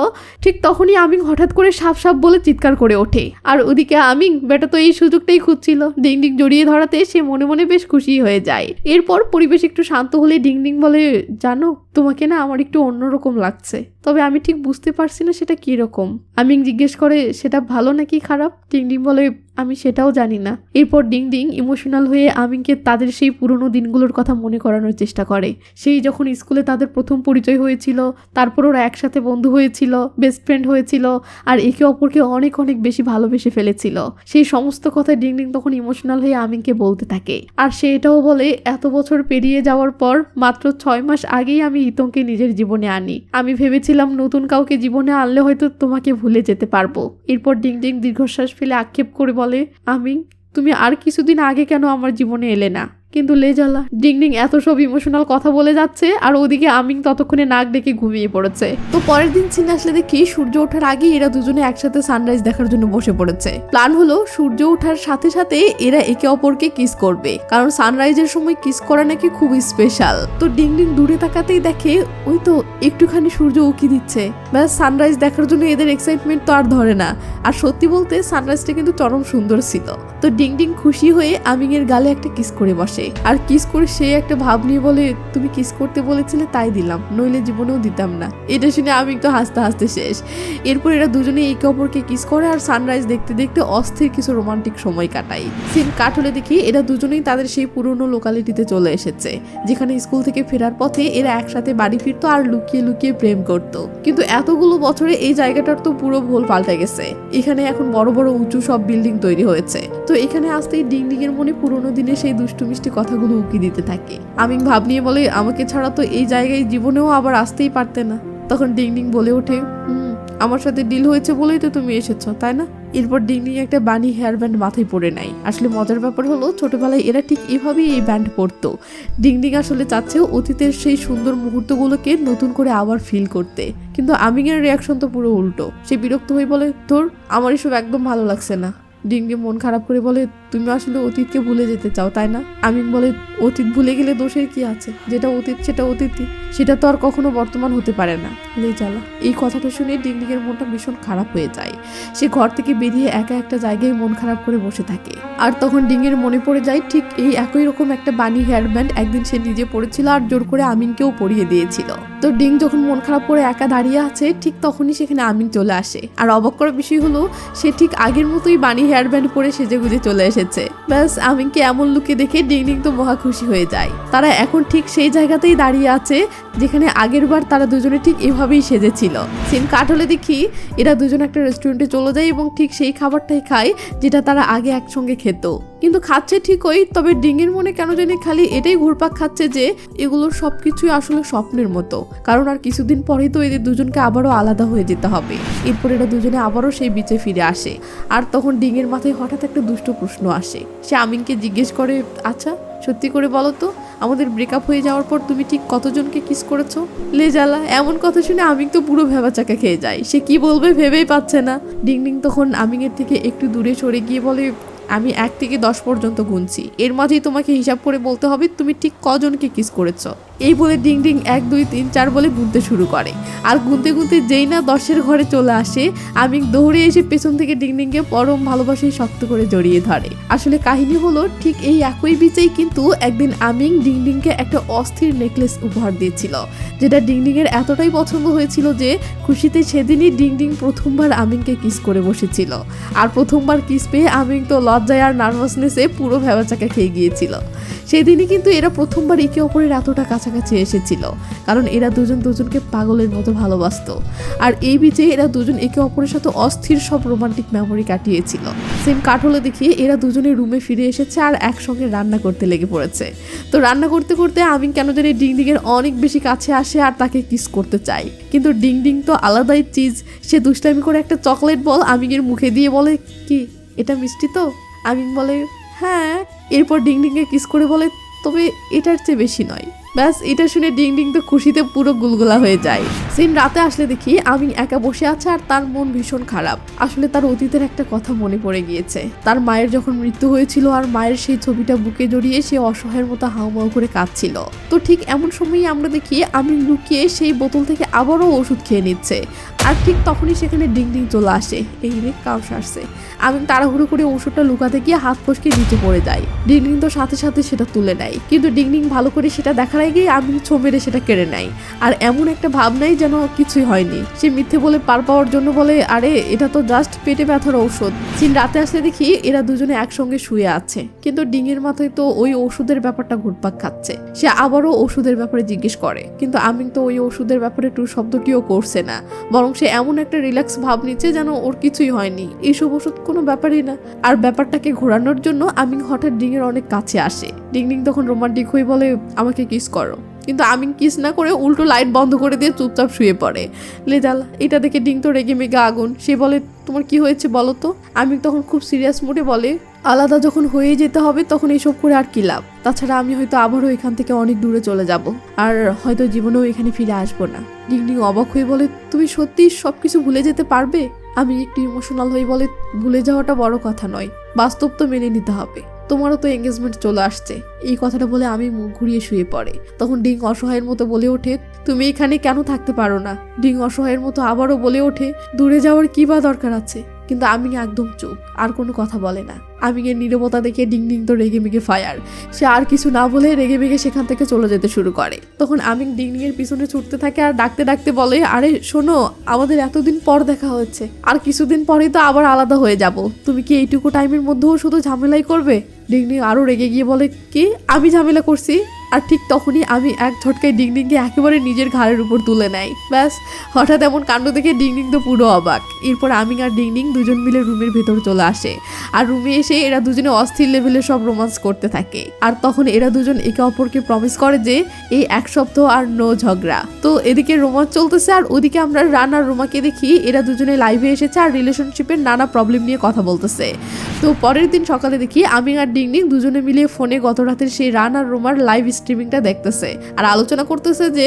ঠিক তখনই আমিং হঠাৎ করে সাপ সাপ বলে চিৎকার করে ওঠে। আর ওদিকে আমিং বেটা তো এই সুযোগটাই খুঁজছিল, ডিংডিং জড়িয়ে ধরাতে সে মনে মনে বেশ খুশি হয়ে যায়। এরপর পরিবেশ একটু শান্ত হলে ডিংডিং বলে, জানো তোমাকে না আমার একটু অন্যরকম লাগছে, তবে আমি ঠিক বুঝতে পারছি না সেটা কি রকম। আমিং জিজ্ঞেস করে, সেটা ভালো নাকি খারাপ? ডিংডিং বলে, আমি সেটাও জানি না। এরপর ডিংডিং ইমোশনাল হয়ে আমিংকে তাদের সেই পুরনো দিনগুলোর কথা মনে করানোর চেষ্টা করে। সেই যখন স্কুলে তাদের প্রথম পরিচয় হয়েছিল, তারপর ওরা একসাথে বন্ধু হয়েছিল, বেস্ট ফ্রেন্ড হয়েছিল, আর একে অপরকে অনেক অনেক বেশি ভালোবেসে ফেলেছিল। সেই সমস্ত কথা ডিংডিং তখন ইমোশনাল হয়ে আমিংকে বলতে থাকে। আর সে এটাও বলে, এত বছর পেরিয়ে যাওয়ার পর মাত্র 6 মাস আগেই আমি ইতংকে নিজের জীবনে আনি। আমি ভেবেছিলাম নতুন কাউকে জীবনে আনলে হয়তো তোমাকে ভুলে যেতে পারবো। এরপর ডিংডিং দীর্ঘশ্বাস ফেলে আক্ষেপ করে বলে, আমিং তুমি আর কিছুদিন আগে কেন আমার জীবনে এলে না? কিন্তু লেজালা, ডিংডিং এত সব ইমোশনাল কথা বলে যাচ্ছে আর ওদিকে আমিং ততক্ষণে নাক ডেকে ঘুমিয়ে পড়েছে। তো পরের দিন সিনে আসলে দেখি সূর্য ওঠার আগে এরা দুজনে একসাথে সানরাইজ দেখার জন্য বসে পড়েছে। প্ল্যান হলো সূর্য ওঠার সাথে সাথে এরা একে অপরকে কিস করবে, কারণ সানরাইজের সময় কিস করা নাকি খুব স্পেশাল। তো ডিংডিং দূরে তাকাতেই দেখে ওই তো একটুখানি সূর্য উকি দিচ্ছে। ব্যাস, সানরাইজ দেখার জন্য এদের এক্সাইটমেন্ট তো আর ধরে না। আর সত্যি বলতে সানরাইজটা কিন্তু চরম সুন্দর ছিল। তো ডিংডিং খুশি হয়ে আমিং এর গালে একটা কিস করে বসে, আর কিস করে সে একটা ভাব নিয়ে বলে, তুমি কিস করতে বলেছিলে তাই দিলাম, নইলে জীবনেও দিতাম না। এটা শুনে আমি একটু হাসতে হাসতে শেষ। এরপর এরা দুজনে একে অপরকে কিস করে আর সানরাইজ দেখতে দেখতে অস্থির কিছু রোমান্টিক সময় কাটায়। সিন কাট হলে দেখি এরা দুজনেই তাদের সেই পুরনো লোকালিটিতে চলে এসেছে, যেখানে স্কুল থেকে ফেরার পথে এরা একসাথে বাড়ি ফিরতো আর লুকিয়ে লুকিয়ে প্রেম করতো। কিন্তু এতগুলো বছরে এই জায়গাটার তো পুরো ভোল পাল্টে গেছে। এখানে এখন বড় বড় উঁচু সব বিল্ডিং তৈরি হয়েছে। তো এখানে আসতেই ডিংডিং এর মনে পুরোনো দিনে সেই দুষ্টু মিষ্টি কথাগুলো উকি দিতে থাকে। আমিং ভাব নিয়ে বলে, আমাকে ছাড়া তো এই জায়গায় জীবনেও আবার আসতেই পারতে না। তখন ডিংডিং বলে ওঠে, আমার সাথে ডিল হয়েছে বলেই তো তুমি এসেছো, তাই না? এরপর ডিংডিং একটা বানি হেয়ার ব্যান্ড মাথায় পরে নেয়। আসলে মজার ব্যাপার হলো ছোটবেলায় এরা ঠিক এভাবেই এই ব্যান্ড পরতো। ডিংডিং আসলে চাচ্ছে অতীতের সেই সুন্দর মুহূর্তগুলোকে নতুন করে আবার ফিল করতে, কিন্তু আমিং এর রিয়াকশন তো পুরো উল্টো। সে বিরক্ত হয়ে বলে, তোর আমার এসব একদম ভালো লাগছে না। ডিংডিং মন খারাপ করে বলে, তুমি আসলে অতীতকে ভুলে যেতে চাও তাই না? আমিন বলে, অতীত ভুলে গেলে দোষের কি আছে? যেটা অতীত সেটা অতীতই, সেটা তো আর কখনো বর্তমান হতে পারে না। লেজালা। এই কথাটা শুনে ডিংডিং এর মনটা ভীষণ খারাপ হয়ে যায়। সে ঘর থেকে বেরিয়ে একা একটা জায়গায় মন খারাপ করে বসে থাকে। আর তখন ডিংয়ের মনে পড়ে যায় ঠিক এই একই রকম একটা বানি হেয়ার ব্যান্ড একদিন সে নিজে পড়েছিল আর জোর করে আমিনকেও পরিয়ে দিয়েছিল। তো ডিং যখন মন খারাপ করে একা দাঁড়িয়ে আছে ঠিক তখনই সেখানে আমিন চলে আসে। আর অবাক করার বিষয় হলো সে ঠিক আগের মতোই বানি হেয়ার ব্যান্ড পরে সেজে গুজে চলে এসেছে। ব্যাস, আমিনকে এমন লুকে দেখে ডিং তো মহা খুশি হয়ে যায়। তারা এখন ঠিক সেই জায়গাতেই দাঁড়িয়ে আছে যেখানে আগের বার তারা দুজনে ঠিক এভাবেই সেজেছিল। সিন কাট হলে দেখি এরা দুজন একটা রেস্টুরেন্টে চলে যায় এবং ঠিক সেই খাবারটাই খায় যেটা তারা আগে একসঙ্গে খেত। কিন্তু খাচ্ছে ঠিকই, তবে ডিঙের মনে কেন জানি খালি এটাই ঘুরপাক খাচ্ছে যে এগুলোর সবকিছুই আসলে স্বপ্নের মতো, কারণ আর কিছুদিন পরেই তো এদের দুজনকে আবারও আলাদা হয়ে যেতে হবে। এরপর এরা দুজনে আবারও সেই বিচে ফিরে আসে। আর তখন ডিঙের মাথায় হঠাৎ একটা দুষ্ট প্রশ্ন আসে। সে আমিনকে জিজ্ঞেস করে, আচ্ছা সত্যি করে বলো তো, আমাদের ব্রেকআপ হয়ে যাওয়ার পর তুমি ঠিক কতজনকে কিস করেছো? লেজালা, এমন কথা শুনে আমিন তো পুরো ভেবাচাকা খেয়ে যায়। সে কি বলবে ভেবেই পাচ্ছে না। ডিং তখন আমিনের থেকে একটু দূরে সরে গিয়ে বলে, আমি 1 থেকে 10 পর্যন্ত গুনছি, এর মাঝেই তোমাকে হিসাব করে বলতে হবে তুমি ঠিক কজনকে কিস করেছো। এই বলে ডিং 1 2 3 4 বলে গুনতে শুরু করে। আর গুনতে গুনতে যেই না 10-এর ঘরে চলে আসে, আমি দৌড়ে এসে পেছন থেকে ডিংকে পরম ভালোবাসায় শক্ত করে জড়িয়ে ধরে। আসলে কাহিনী হলো ঠিক এই একই বিচেই কিন্তু একদিন আমিং ডিংকে একটা অস্থির নেকলেস উপহার দিয়েছিল, যেটা ডিংয়ের এতটাই পছন্দ হয়েছিল যে খুশিতে সেদিনই ডিং প্রথমবার আমিংকে কিস করে বসেছিল। আর প্রথমবার কিস পেয়ে আমিং তো লজ্জায় আর নার্ভাসনেসে পুরো ভেবাচাকা খেয়ে গিয়েছিল। সেদিনই কিন্তু এরা প্রথমবার একে অপরের এতটা কাছাকাছি এসেছিল, কারণ এরা দুজনকে পাগলের মতো ভালোবাসতো। আর এই বিচে এরা দুজন একে অপরের সাথে অস্থির সব রোমান্টিক মেমোরি কাটিয়েছিল। সেম কাট হলে দেখি এরা দুজনে রুমে ফিরে এসেছে আর একসঙ্গে রান্না করতে লেগে পড়েছে। তো রান্না করতে করতে আমি কেন জানি ডিংয়ের অনেক বেশি কাছে আসে আর তাকে কিস করতে চাই, কিন্তু ডিং তো আলাদাই চিজ। সে দুষ্টামি করে একটা চকলেট বল আমিংয়ের মুখে দিয়ে বলে, কি এটা মিষ্টি তো? আমিং বলে হ্যাঁ। এরপর ডিংকে কিস করে বলে, তবে এটার চেয়ে বেশি নয়। ব্যাস, এটা শুনে ডিং তো খুশিতে পুরো গুলগুলা হয়ে যায়। সিন রাতে আসলে দেখি আমিং একা বসে আছে আর তার মন ভীষণ খারাপ। আসলে তার অতীতের একটা কথা মনে পড়ে গিয়েছে। তার মায়ের যখন মৃত্যু হয়েছিল আর মায়ের সেই ছবিটা বুকে জড়িয়ে সে অসহায়ের মতো হাউমাউ করে কাঁদছিল। তো ঠিক এমন সময়ই আমরা দেখি আমিং লুকিয়ে সেই বোতল থেকে আবারও ওষুধ খেয়ে নিচ্ছে। আর ঠিক তখনই সেখানে ডিং চলে আসে। এই রে কাউস আসছে। আমিং তাড়াহুড়ো করে ওষুধটা লুকাতে গিয়ে হাত ফসকে নিচে পড়ে যায়। ডিং তো সাথে সাথে সেটা তুলে নেয়, কিন্তু ডিং ভালো করে সেটা দেখার আগেই আমিং ছো মেরে সেটা কেড়ে নেয়। আর এমন একটা ভাব নাই যেন কিছুই হয়নি। সে মিথ্যে বলে পার পাওয়ার জন্য বলে, আরে এটা তো জাস্ট পেটে ব্যথার ঔষধ। সিন রাতে আসলে দেখি এরা দুজনে একসঙ্গে শুয়ে আছে, কিন্তু ডিঙের মাথায় তো ওই ওষুধের ব্যাপারটা ঘুরপাক খাচ্ছে। সে আবারও ওষুধের ব্যাপারে জিজ্ঞেস করে, কিন্তু আমিং তো ওই ওষুধের ব্যাপারে টু শব্দটিও করছে না, বরং সে এমন একটা রিল্যাক্স ভাব নিচ্ছে যেন ওর কিছুই হয়নি, এইসব ওষুধ কোনো ব্যাপারই না। আর ব্যাপারটাকে ঘোরানোর জন্য আমিং হঠাৎ ডিঙের অনেক কাছে আসে। ডিং তখন রোমান্টিক হয়ে বলে, আমাকে কিস করো। কিন্তু আমিং কিস না করে উল্টো লাইট বন্ধ করে দিয়ে চুপচাপ শুয়ে পড়ে। লেজাল, এটা দেখে ডিং তো রেগে মেগে আগুন। সে বলে, তোমার কি হয়েছে বলো তো? আমিং তখন খুব সিরিয়াস মুডে বলে, আলাদা যখন হয়ে যেতে হবে তখন এসব করে আর কি লাভ? তাছাড়া আমি হয়তো আবারও এখান থেকে অনেক দূরে চলে যাব, আর হয়তো জীবনেও এখানে ফিরে আসবো না। ডিং অবাক হয়ে বলে, তুমি সত্যি সবকিছু ভুলে যেতে পারবে? আমি একটু ইমোশনাল হয়ে বলে, ভুলে যাওয়াটা বড় কথা নয়, বাস্তব তো মেনে নিতে হবে। তোমারও তো এঙ্গেজমেন্ট চলে আসছে। এই কথাটা বলে আমি মুখ ঘুরিয়ে শুয়ে পড়ে। তখন ডিং অসহায়ের মতো বলে ওঠে, তুমি এখানে কেন থাকতে পারো না? ডিং অসহায়ের মতো আবারও বলে ওঠে, দূরে যাওয়ার কি বা দরকার আছে? কিন্তু আমিং একদম চুপ, আর কোনো কথা বলে না। আমিংয়ের নীরবতা দেখে ডিং তো রেগে মেগে ফায়ার। সে আর কিছু না বলে রেগে মেগে সেখান থেকে চলে যেতে শুরু করে। তখন আমিং ডিং এর পিছনে ছুটতে থাকে আর ডাকতে ডাকতে বলে, আরে শোনো, আমাদের এতদিন পর দেখা হচ্ছে, আর কিছুদিন পরেই তো আবার আলাদা হয়ে যাব। তুমি কি এইটুকু টাইমের মধ্যেও শুধু ঝামেলাই করবে? ডিং আরো রেগে গিয়ে বলে, কি আমি ঝামেলা করছি? আর ঠিক তখনই আমি এক ঝটকায় ডিংকে একেবারে নিজের ঘাড়ের উপর তুলে নেয়। ব্যাস, হঠাৎ এমন কাণ্ড দেখে ডিং তো পুরো অবাক। এরপর আমিং আর ডিং দুজন মিলে রুমের ভেতর চলে আসে। আর রুমে এসে এরা দুজনে অস্থির লেভেলে সব রোমান্স করতে থাকে। আর তখন এরা দুজন একে অপরকে প্রমিস করে যে এই 1 সপ্তাহ আর নো ঝগড়া। তো এদিকে রোমান্স চলতেছে, আর ওদিকে আমরা রান আর রোমাকে দেখি এরা দুজনে লাইভে এসেছে আর রিলেশনশিপের নানা প্রবলেম নিয়ে কথা বলতেছে। তো পরের দিন সকালে দেখি আমিং আর ডিং দুজনে মিলে ফোনে গত রাতের সেই রান আর রোমার লাইভ স্ট্রিমিংটা দেখতেছে আর আলোচনা করতেছে যে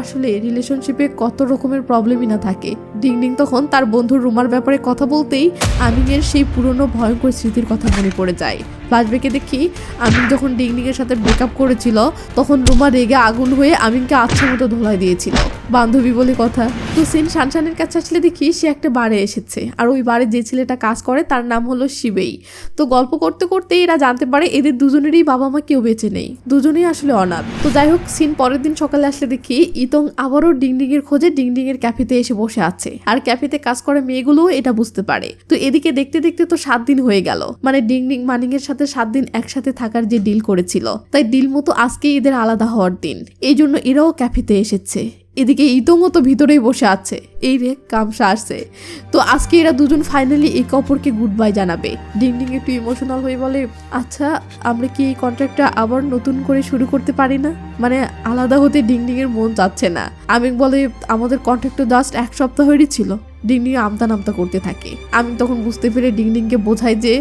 আসলে রিলেশনশিপে কত রকমের প্রবলেমই না থাকে। ডিং তখন তার বন্ধুর রুমার ব্যাপারে কথা বলতেই আমিংয়ের সেই পুরনো ভয়ঙ্কর স্মৃতির কথা মনে পড়ে যায়। ফ্ল্যাশব্যাকে দেখি আমিং যখন ডিং এর সাথে ব্রেকআপ করেছিল তখন রুমা রেগে আগুন হয়ে আমিংকে আচ্ছা মতো ধোলাই দিয়েছিল। বান্ধবী বলে কথা। তো সিন শানশানের কাছে আসলে দেখি সে একটা বারে এসেছে, আর ওই বারে যে ছেলেটা কাজ করে তার নাম হলো শিবেই। তো গল্প করতে করতে এরা জানতে পারে এদের দুজনেরই বাবা মা কেউ বেঁচে নেই, দুজনেই আসলে অনাথ। তো যাই হোক, সিন পরের দিন সকালে আসলে দেখি ইতং আবারও ডিংডিং এর খোঁজে ডিংডিং এর ক্যাফেতে এসে বসে আছে, আর ক্যাফেতে কাজ করে মেয়েগুলোও এটা বুঝতে পারে। তো এদিকে দেখতে দেখতে তো 7 দিন হয়ে গেল, মানে ডিংডিং মানিং এর সাথে 7 দিন একসাথে থাকার যে ডিল করেছিল, তাই ডিল মতো আজকে এদের আলাদা হওয়ার দিন, এই জন্য এরাও ক্যাফেতে এসেছে। এদিকে ইতংও তো ভিতরেই বসে আছে, এই রে কামসা আসছে। তো আজকে এরা দুজন ফাইনালি একে অপরকে গুড বাই জানাবে। ডিংডিং একটু ইমোশনাল হয়ে বলে, আচ্ছা আমরা কি এই কন্ট্রাক্টটা আবার নতুন করে শুরু করতে পারি না? মানে আলাদা হতে ডিংডিং এর মন চাচ্ছে না। আমিন বলে, আমাদের কন্ট্রাক্ট জাস্ট 1 সপ্তাহেরই ছিল। ডিংডিং আমতা নামতা করতে থাকে। আমি তখন বুঝতে পেরে ডিংডিংকে বোঝাই যে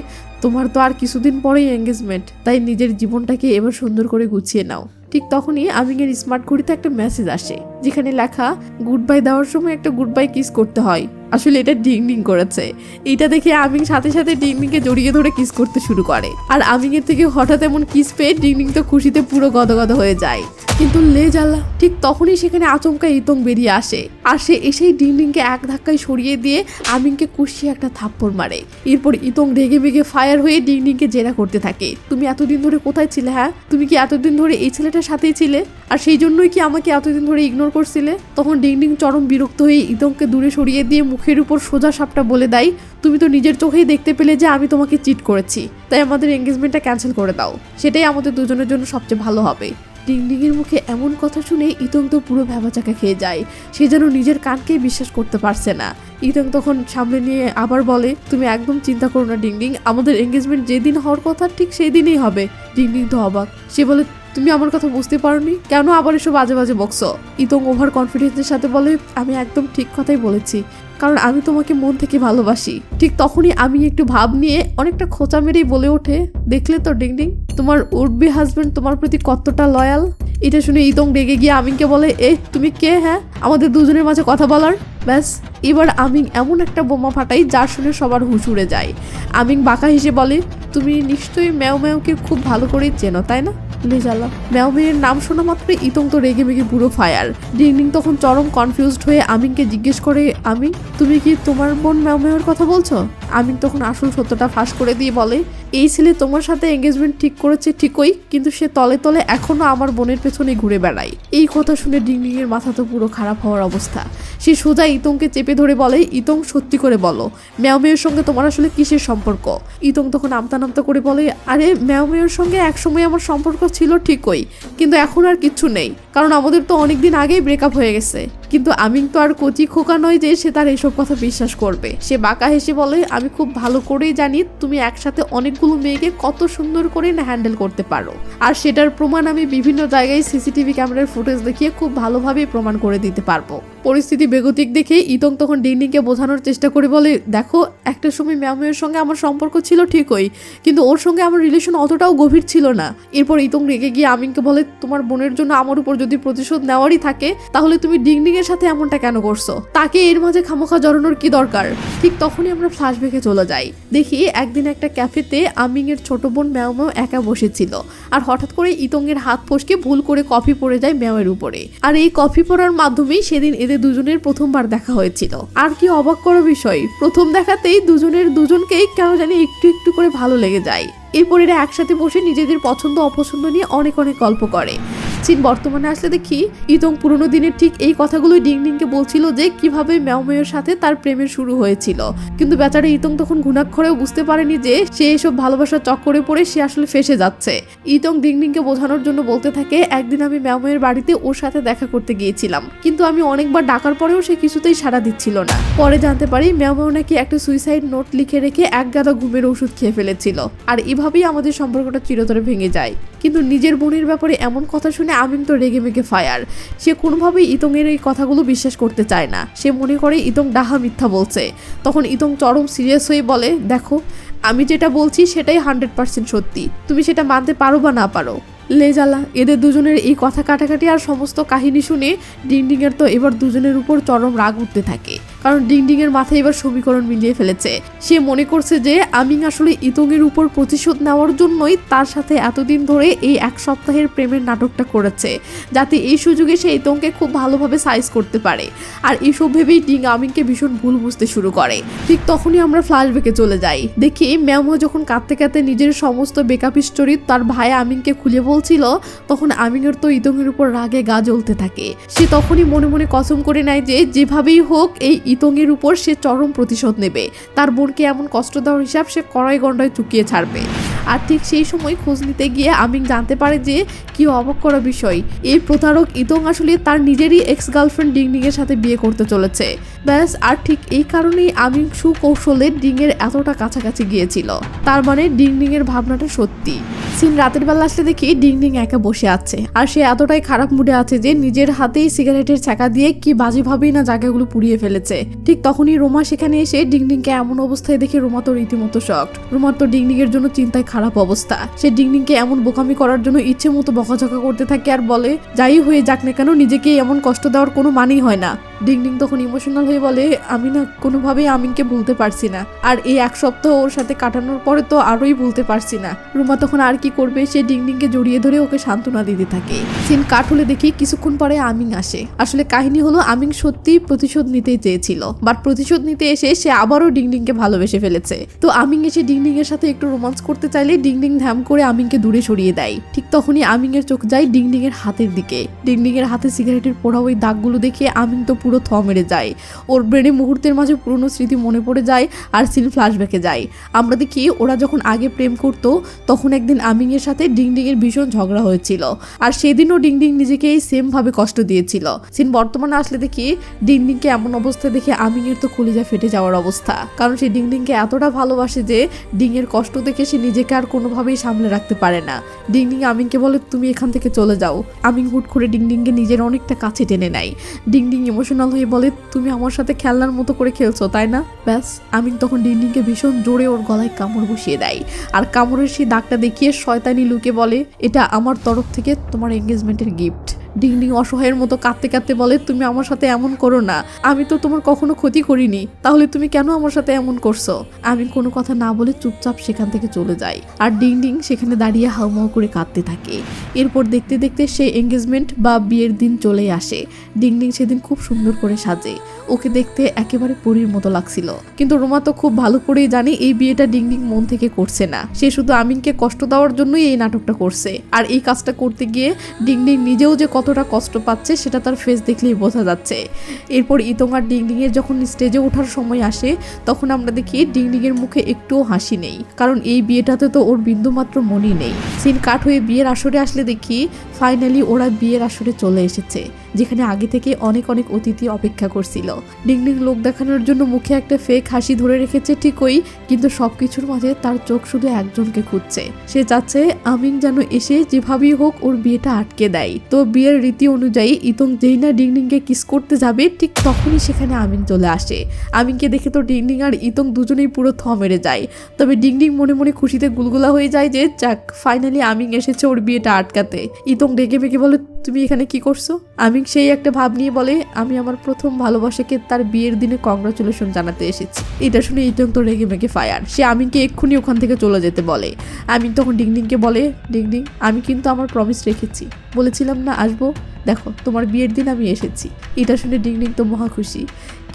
তোমার তো আর কিছুদিন পরেই এঙ্গেজমেন্ট, তাই নিজের জীবনটাকে এবার সুন্দর করে গুছিয়ে নাও। ঠিক তখনই আমিনের স্মার্ট ঘড়িতে একটা মেসেজ আসে, যেখানে লেখা গুড বাই দেওয়ার সময় একটা গুড বাই কিস করতে হয়। আসলে এটা ডিংডিং করেছে। এটা দেখে আমিন সাথে সাথে ডিংডিংকে জড়িয়ে ধরে কিস করতে শুরু করে, আর আমিনের থেকে হঠাৎ এমন কিস পেয়ে ডিংডিং তো খুশিতে পুরো গদগদ হয়ে যায়। কিন্তু লে জ্বালা, ঠিক তখনই সেখানে আচমকা ইতং বেরিয়ে আসে, আর সে এসেই ডিংডিংকে এক ধাক্কায় সরিয়ে দিয়ে আমিনকে কুশিয়ে একটা থাপ্পড় মারে। এরপর ইতং রেগে মেগে ফায়ার হয়ে ডিংডিংকে জেরা করতে থাকে, তুমি এতদিন ধরে কোথায় ছিলে? হ্যাঁ, তুমি কি এতদিন ধরে এই ছেলেটার সাথেই ছিলে? আর সেই জন্যই কি আমাকে এতদিন ধরে ইগনোর করছিলে? তখন ডিংডিং চরম বিরক্ত হয়ে ইতংকে দূরে সরিয়ে দিয়ে মুখের উপর সোজা সাপটা বলে দেয়, তুমি তো নিজের চোখেই দেখতে পেলে যে আমি তোমাকে চিট করেছি, তাই আমাদের এঙ্গেজমেন্টটা ক্যান্সেল করে দাও, সেটাই আমাদের দুজনের জন্য সবচেয়ে ভালো হবে। ডিংডিংয়ের মুখে এমন কথা শুনে ইতং তো পুরো ভ্যাবাচাকা খেয়ে যায়, সে যেন নিজের কানকেই বিশ্বাস করতে পারছে না। ইতং তখন সামনে নিয়ে আবার বলে, তুমি একদম চিন্তা করো না ডিংডিং, আমাদের এঙ্গেজমেন্ট যেদিন হওয়ার কথা ঠিক সেই দিনই হবে। ডিংডিং তো অবাক, সে বলে, তুমি আমার কথা বুঝতে পারোনি? কেন আবার এসব বাজে বাজে বকছো? ইতং ওভার কনফিডেন্সের সাথে বলে, আমি একদম ঠিক কথাই বলেছি, কারণ আমি তোমাকে মন থেকে ভালোবাসি। ঠিক তখনই আমি একটু ভাব নিয়ে অনেকটা খোঁচা মেরেই বলে ওঠে, দেখলে তো ডিংডিং, তোমার উডবি হাজবেন্ড তোমার প্রতি কতটা লয়াল। এটা শুনে ইতং রেগে গিয়ে আমিনকে বলে, তুমি কে? হ্যাঁ, আমাদের দুজনের মাঝে কথা বলার? ব্যাস, এবার আমিন এমন একটা বোমা ফাটাই যার শুনে সবার হুঁশ উড়ে যায়। আমিন বাঁকা হেসে বলে, তুমি নিশ্চয়ই ম্যাও ম্যাওকে খুব ভালো করেই চেনো, তাই না? লেজালা, ম্যাও মেয়ের নাম শোনা মাত্র ইতং তো রেগে মেগে পুরো ফায়ার। ডিংডিং তখন চরম কনফিউজড হয়ে আমিনকে জিজ্ঞেস করে, আমিন তুমি কি তোমার বোন ম্যাও মেয়ের কথা বলছো? আমিন তখন আসল সত্যটা ফাঁস করে দিয়ে বলে, এই ছেলে তোমার সাথে এঙ্গেজমেন্ট ঠিক করেছে ঠিকই, কিন্তু সে তলে তলে এখনো আমার বোনের পেছনে ঘুরে বেড়ায়। এই কথা শুনে ডিংডিং এর মাথা তো পুরো খারাপ হওয়ার অবস্থা। সে সোজা ইতংকে চেপে ধরে বলে, ইতং সত্যি করে বলো, ম্যাও মেয়ের সঙ্গে তোমার আসলে কিসের সম্পর্ক? ইতং তখন আমতা নামতা করে বলে, আরে ম্যাও মেয়ের সঙ্গে একসময় আমার সম্পর্ক ছিল ঠিকই, কিন্তু এখন আর কিচ্ছু নেই, কারণ আমাদের তো অনেকদিন আগেই ব্রেকআপ হয়ে গেছে। কিন্তু আমিন তো আর কচি খোকা নয় যে সে তার এসব কথা বিশ্বাস করবে। সে বাঁকা হেসে বলে, আমি খুব ভালো করেই জানি তুমি একসাথে অনেকগুলো মেয়েকে কত সুন্দর করে না হ্যান্ডেল করতে পারো, আর সেটার প্রমাণ আমি বিভিন্ন জায়গায় সিসিটিভি ক্যামেরার ফুটেজ দেখিয়ে খুব ভালোভাবে প্রমাণ করে দিতে পারবো। পরিস্থিতি বেগতিক দেখে ইতং তখন ডিংডিংকে বোঝানোর চেষ্টা করে বলে, দেখো, একটা সময় ম্যামের সঙ্গে আমার সম্পর্ক ছিল ঠিকই, কিন্তু ওর সঙ্গে আমার রিলেশন অতটাও গভীর ছিল না। এরপর ইতং রেগে গিয়ে আমিনকে বলে, তোমার বোনের জন্য আমার উপর যদি প্রতিশোধ নেওয়ারই থাকে, তাহলে তুমি ডিংডিং এর সাথে এমনটা কেন করছো? তাকে এর মাঝে খামোখা জড়ানোর কি দরকার? ঠিক তখনই আমরা ফ্ল্যাশব্যাকে চলে যাই। দেখি একদিন একটা ক্যাফেতে আমিং এর ছোট বোন ম্যাও ম্যাও একা বসেছিল, আর হঠাৎ করে ইতং এর হাত ফসকে ভুল করে কফি পড়ে যায় ম্যাওয়ের উপরে, আর এই কফি পড়ার মাধ্যমেই সেদিন এদের দুজনের প্রথমবার দেখা হয়েছিল। আর কি অবাক করা বিষয়, প্রথম দেখাতেই দুজনকেই কেন জানি একটু একটু করে ভালো লেগে যায়। এরপর এরা একসাথে বসে নিজেদের পছন্দ অপছন্দ নিয়ে অনেক অনেক গল্প করে। সিন বর্তমানে আসলে দেখি ইতং পুরোনো দিনের ঠিক এই কথাগুলোই ডিংডিংকে বলছিল যে কিভাবে ম্যাও মেয়ের সাথে তার প্রেমের শুরু হয়েছিল, কিন্তু বেচারা ইতং তখন ঘুণাক্ষরেও বুঝতে পারেনি যে সে এসব ভালোবাসার চক্করে পড়ে সে আসলে ফেসে যাচ্ছে। ইতং ডিংডিংকে বোঝানোর জন্য বলতে থাকে, একদিন আমি ম্যাও মেয়ের বাড়িতে ওর সাথে দেখা করতে গিয়েছিলাম, কিন্তু আমি অনেকবার ডাকার পরেও সে কিছুতেই সাড়া দিচ্ছিল না। পরে জানতে পারি ম্যাও মেও নাকি একটা সুইসাইড নোট লিখে রেখে এক গাদা ঘুমের ওষুধ খেয়ে ফেলেছিল, আর এভাবেই আমাদের সম্পর্কটা চিরতরে ভেঙে যায়। কিন্তু নিজের বোনের ব্যাপারে এমন কথা শুনে আমিন তো রেগে মেগে ফায়ার। সে কোনোভাবেই ইতং এর এই কথাগুলো বিশ্বাস করতে চায় না, সে মনে করে ইতং ডাহা মিথ্যা বলছে। তখন ইতং চরম সিরিয়াস হয়ে বলে, দেখো, আমি যেটা বলছি সেটাই 100% সত্যি, তুমি সেটা মানতে পারো বা না পারো। লেজালা, এদের দুজনের এই কথা কাটাকাটি আর সমস্ত কাহিনী শুনে ডিংডিং এর তো এবার দুজনের উপর চরম রাগ উঠতে থাকে, কারণ ডিংডিং এর মাথায় এবার সমীকরণ মিলিয়ে ফেলেছে। সে মনে করছে যে আমিং আসলে ইতং এর উপর প্রতিশোধ নেওয়ার জন্যই তার সাথে এতদিন ধরে এই এক সপ্তাহের প্রেমের নাটকটা করেছে, যাতে এই সুযোগে সে ইতংকে খুব ভালোভাবে সাইজ করতে পারে। আর এইসব ভেবেই ডিং আমিংকে ভীষণ ভুল বুঝতে শুরু করে। ঠিক তখনই আমরা ফ্ল্যাশব্যাকে চলে যাই, দেখি ম্যামো যখন কাঁদতে কাঁদতে নিজের সমস্ত বেকআপ স্টোরি তার ভাই আমিংকে খুলে বলছিল, তখন আমিংয়ের তো ইতংয়ের উপর রাগে গা জ্বলতে থাকে। সে তখনই মনে মনে কসম করে নেয় যে যেভাবেই হোক এই ইতংয়ের উপর সে চরম প্রতিশোধ নেবে। তার বোনকে এমন কষ্ট দেওয়ার হিসাব সে কড়াই গন্ডায় চুকিয়ে ছাড়বে। আর ঠিক সেই সময় খোঁজ নিতে গিয়ে আমিং জানতে পারে যে কি অবাক করা বিষয়, এই প্রতারক ইতং আসলে তার নিজেরই এক্স গার্লফ্রেন্ড ডিংডিং এর সাথে বিয়ে করতে চলেছে। ব্যাস, আর ঠিক এই কারণেই আমিং সুকৌশলে ডিং এর এতটা কাছাকাছি গিয়েছিল। তার মানে ডিংডিং এর ভাবনাটা সত্যি। সিন রাতের বেলা আসলে দেখি ডিংডিং একা বসে আছে, আর সে এতটাই খারাপ মুডে আছে যে নিজের হাতেই সিগারেটের চাকা দিয়ে কি বাজেভাবেই না জায়গাগুলো পুড়িয়ে ফেলেছে। ঠিক তখনই রোমা সেখানে এসে ডিংডিংকে এমন অবস্থায় দেখে রোমা তো রীতিমতো শকড। রোমার তো ডিংডিং এর জন্য চিন্তায় খারাপ অবস্থা। সে ডিংডিংকে এমন বোকামি করার জন্য ইচ্ছে মতো বকাঝকা করতে থাকে আর বলে, যাই হয়ে যাক না কেন নিজেকে এমন কষ্ট দেওয়ার কোনো মানেই হয় না। ডিংডিং তখন ইমোশনাল হয়ে বলে, আমি না কোনোভাবেই আমিনকে ভুলতে পারছি না, আর এই এক সপ্তাহ ওর সাথে কাটানোর পরে তো আরোই ভুলতে পারছি না। রুমা তখন আর কি করবে, সে ডিংডিংকে জড়িয়ে ধরে ওকে সান্ত্বনা দিতে থাকে। সিন কাট হলে দেখি কিছুক্ষণ পরে আমিং আসে। আসলে কাহিনী হলো আমিং সত্যিই প্রতিশোধ নিতেই চেয়েছিল, বাট প্রতিশোধ নিতে এসে সে আবারও ডিংডিংকে ভালোবেসে ফেলেছে। তো আমিং এসে ডিংডিং এর সাথে একটু রোমান্স করতে চাইলে ডিংডিং ধ্যাম করে আমিংকে দূরে সরিয়ে দেয়। ঠিক তখনই আমিং এর চোখ যায় ডিংডিং এর হাতের দিকে। ডিংডিং এর হাতে সিগারেটের পোড়া ওই দাগগুলো দেখে আমিং তো পুরো থ মেরে যায়। ওর ব্রেনে মুহূর্তের মাঝে পুরনো স্মৃতি মনে পড়ে যায় আর সিন ফ্ল্যাশব্যাকে যায়। আমরা দেখি ওরা যখন আগে প্রেম করতো তখন একদিন আমিং এর সাথে ডিংডিং এর ভীষণ ঝগড়া হয়েছিল, আর সেদিনও ডিংডিং নিজেকে এই সেম ভাবে কষ্ট দিয়েছিল। সিন বর্তমানে আসলে দেখি ডিংডিংকে এমন অবস্থা দেখে আমিং এর তো কলিজা ফেটে যাওয়ার অবস্থা, কারণ সে ডিংডিংকে এতটা ভালোবাসে যে ডিং এর কষ্ট দেখে সে নিজেকে আর কোনোভাবেই সামলে রাখতে পারে না। ডিংডিং আমিংকে বলে, তুমি এখান থেকে চলে যাও। আমিং হুট করে ডিংডিংকে নিজের অনেকটা কাছে টেনে নেয়। ডিংডিং ইমোশনাল হয়ে বলে, তুমি আমার সাথে খেলনার মতো করে খেলছো তাই না? ব্যাস, আমিং তখন ডিংডিংকে ভীষণ জোরে ওর গলায় কামড় বসিয়ে দেয়, আর কামড়ের সেই দাগটা দেখিয়ে শয়তানি লুকে বলে, এটা আমার তরফ থেকে তোমার এঙ্গেজমেন্টের গিফট। ডিংডিং অসহায়ের মতো কাঁদতে কাঁদতে বলে, তুমি আমার সাথে এমন করো না, আমি তো তোমার কখনো ক্ষতি করিনি, তাহলে তুমি কেন আমার সাথে এমন করছো? আমি কোনো কথা না বলে চুপচাপ সেখান থেকে চলে যাই, আর ডিংডিং সেখানে দাঁড়িয়ে হাউমাউ করে কাঁদতে থাকে। এরপর দেখতে দেখতে সেই এঙ্গেজমেন্ট বা বিয়ের দিন চলেই আসে। ডিংডিং সেদিন খুব সুন্দর করে সাজে, ওকে দেখতে একেবারে পরীর মতো লাগছিল। কিন্তু রোমা তো খুব ভালো করেই জানে এই বিয়েটা ডিংডিং মন থেকে করছে না, সে শুধু আমিনকে কষ্ট দেওয়ার জন্যই এই নাটকটা করছে। আর এই কাজটা করতে গিয়ে ডিংডিং নিজেও যে কতটা কষ্ট পাচ্ছে সেটা তার ফেস দেখলেই বোঝা যাচ্ছে। এরপর ইতং আর ডিংডিং এর যখন স্টেজে ওঠার সময় আসে তখন আমরা দেখি ডিংডিং এর মুখে একটুও হাসি নেই, কারণ এই বিয়েটাতে তো ওর বিন্দুমাত্র মনই নেই। সিন কাট হয়ে বিয়ের আসরে আসলে দেখি ফাইনালি ওরা বিয়ের আসরে চলে এসেছে, যেখানে আগে থেকে অনেক অনেক অতিথি অপেক্ষা করছিল। ডিংডিং লোক দেখানোর জন্য মুখে একটা ফেক হাসি ধরে রেখেছে ঠিকই, কিন্তু সবকিছুর মাঝে তার চোখ শুধু একজনকে খুঁজছে। সে চাচ্ছে আমিং যেন এসে যেভাবেই হোক ওর বিয়েটা আটকে দেয়। তো বিয়ের রীতি অনুযায়ী ইতং যেই না ডিংডিংকে কিস করতে যাবে ঠিক তখনই সেখানে আমিং চলে আসে। আমিংকে দেখে তো ডিংডিং আর ইতং দুজনেই পুরো থ মেরে যায়। তবে ডিংডিং মনে মনে খুশিতে গুলগুলা হয়ে যায় যে যাক, ফাইনালি আমিং এসেছে ওর বিয়েটা আটকাতে। ইতং রেগে মেগে বলে, তুমি এখানে কি করছো? আমিং সেই একটা ভাব নিয়ে বলে, আমি আমার প্রথম ভালোবাসাকে তার বিয়ের দিনে কংগ্রাচুলেশন জানাতে এসেছি। এটা শুনে ইতং তো রেগে মেগে ফায়ার। সে আমিংকে এক্ষুনি ওখান থেকে চলে যেতে বলে। আমিং তখন ডিংডিংকে বলে, ডিংডিং আমি কিন্তু আমার প্রমিস রেখেছি, বলেছিলাম না আসবো, দেখো তোমার বিয়ের দিন আমি এসেছি। এটা শুনে ডিংডিং তো মহা খুশি।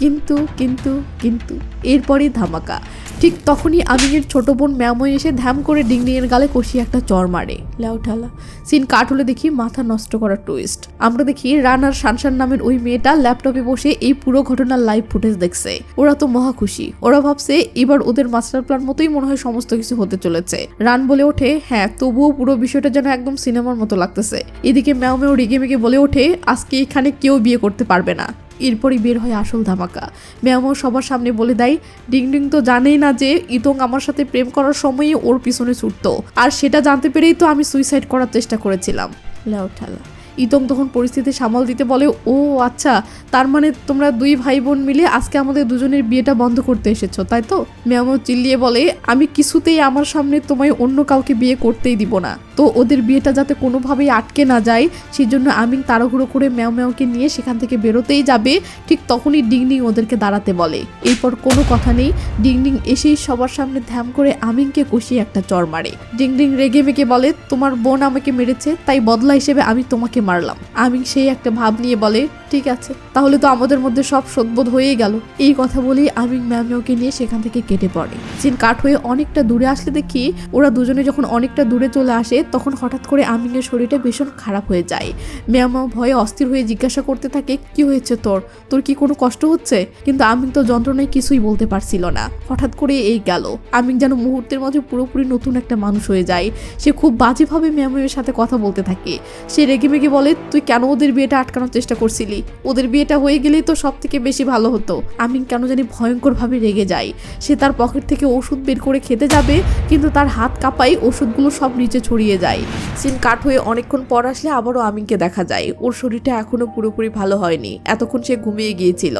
কিন্তু কিন্তু কিন্তু এরপরই ধামাকা। ঠিক তখনই আমিংয়ের ছোট বোন ম্যামই এসে ধ্যাম করে ডিংডিংয়ের গালে কষিয়ে একটা চর মারে। লেউঠালা সিন কাট হলে দেখি মাথা নষ্ট করা টুইস্ট। আমরা দেখি রান আর শানশান নামের ওই মেয়েটা ল্যাপটপে বসে এই পুরো ঘটনার লাইভ ফুটেজ দেখছে। ওরা তো মহা খুশি, ওরা ভাবছে এবার ওদের মাস্টার প্ল্যান মতোই মনে হয় সমস্ত কিছু হতে চলেছে। রান বলে ওঠে, হ্যাঁ তবুও পুরো বিষয়টা যেন একদম সিনেমার মতো লাগতেছে। এদিকে ম্যাও রেগে মেগে বলে ওঠে, আজকে এখানে কেউ বিয়ে করতে পারবে না। এরপরই বের হয় আসল ধামাকা। ম্যামও সবার সামনে বলে দেয়, ডিংডিং তো জানেই না যে ইতং আমার সাথে প্রেম করার সময়ই ওর পিছনে ছুটতো, আর সেটা জানতে পেরেই তো আমি সুইসাইড করার চেষ্টা করেছিলাম। লেউঠালা ইতং তখন পরিস্থিতি সামাল দিতে বলে, ও আচ্ছা, তার মানে তোমরা দুই ভাই বোন মিলে আজকে আমাদের দুজনের বিয়েটা বন্ধ করতে এসেছো, তাই তো? ম্যাও ম্যাও চিল্লিয়ে বলে, আমি কিছুতেই আমার সামনে তোমায় অন্য কাউকে বিয়ে করতেই দিব না। তো ওদের বিয়েটা যাতে কোনোভাবেই আটকে না যায় সেই জন্য আমিন তাড়াহুড়ো করে ম্যাও ম্যাওকে নিয়ে সেখান থেকে বেরোতেই যাবে, ঠিক তখনই ডিংডিং ওদেরকে দাঁড়াতে বলে। এরপর কোনো কথা নেই, ডিংডিং এসেই সবার সামনে ধ্যাম করে আমিনকে কষিয়ে একটা চড় মারে। ডিংডিং রেগে মেগে বলে, তোমার বোন আমাকে মেরেছে, তাই বদলা হিসেবে আমি তোমাকে মারলাম। আমিন সেই একটা ভাব নিয়ে বলে, ঠিক আছে, তাহলে তো আমাদের মধ্যে সব শোধবোধ হয়েই গেল। এই কথা বলেই আমিন ম্যাও ম্যাওকে নিয়ে সেখান থেকে কেটে পড়ে। সিন কাট হয়ে অনেকটা দূরে আসলে দেখি ওরা দুজনে যখন অনেকটা দূরে চলে আসে তখন হঠাৎ করে আমিনের শরীরটা ভীষণ খারাপ হয়ে যায়। ম্যাও ম্যাও ভয়ে অস্থির হয়ে জিজ্ঞাসা করতে থাকে, কি হয়েছে তোর কি কোনো কষ্ট হচ্ছে? কিন্তু আমিন তো যন্ত্রণায় কিছুই বলতে পারছিল না। হঠাৎ করে এই গেল, আমিন যেন মুহূর্তের মাঝে পুরোপুরি নতুন একটা মানুষ হয়ে যায়। সে খুব বাজেভাবে ম্যাও ম্যাওয়ের সাথে কথা বলতে থাকে। সে রেগে মেগে বলে, তুই কেন ওদের বিয়েটা আটকানোর চেষ্টা করছিলি? ওদের বিয়েটা হয়ে গেলেই তো সব থেকে বেশি ভালো হতো। আমিন কেন জানি ভয়ঙ্করভাবে রেগে যায়। সে তার পকেট থেকে ওষুধ বের করে খেতে যাবে, কিন্তু তার হাত কাঁপাই ওষুধগুলো সব নিচে ছড়িয়ে যায়। সিন কাট হয়ে অনেকক্ষণ পর আসলে আবারও আমিনকে দেখা যায়। ওর শরীরটা এখনো পুরোপুরি ভালো হয়নি, এতক্ষণ সে ঘুমিয়ে গিয়েছিল।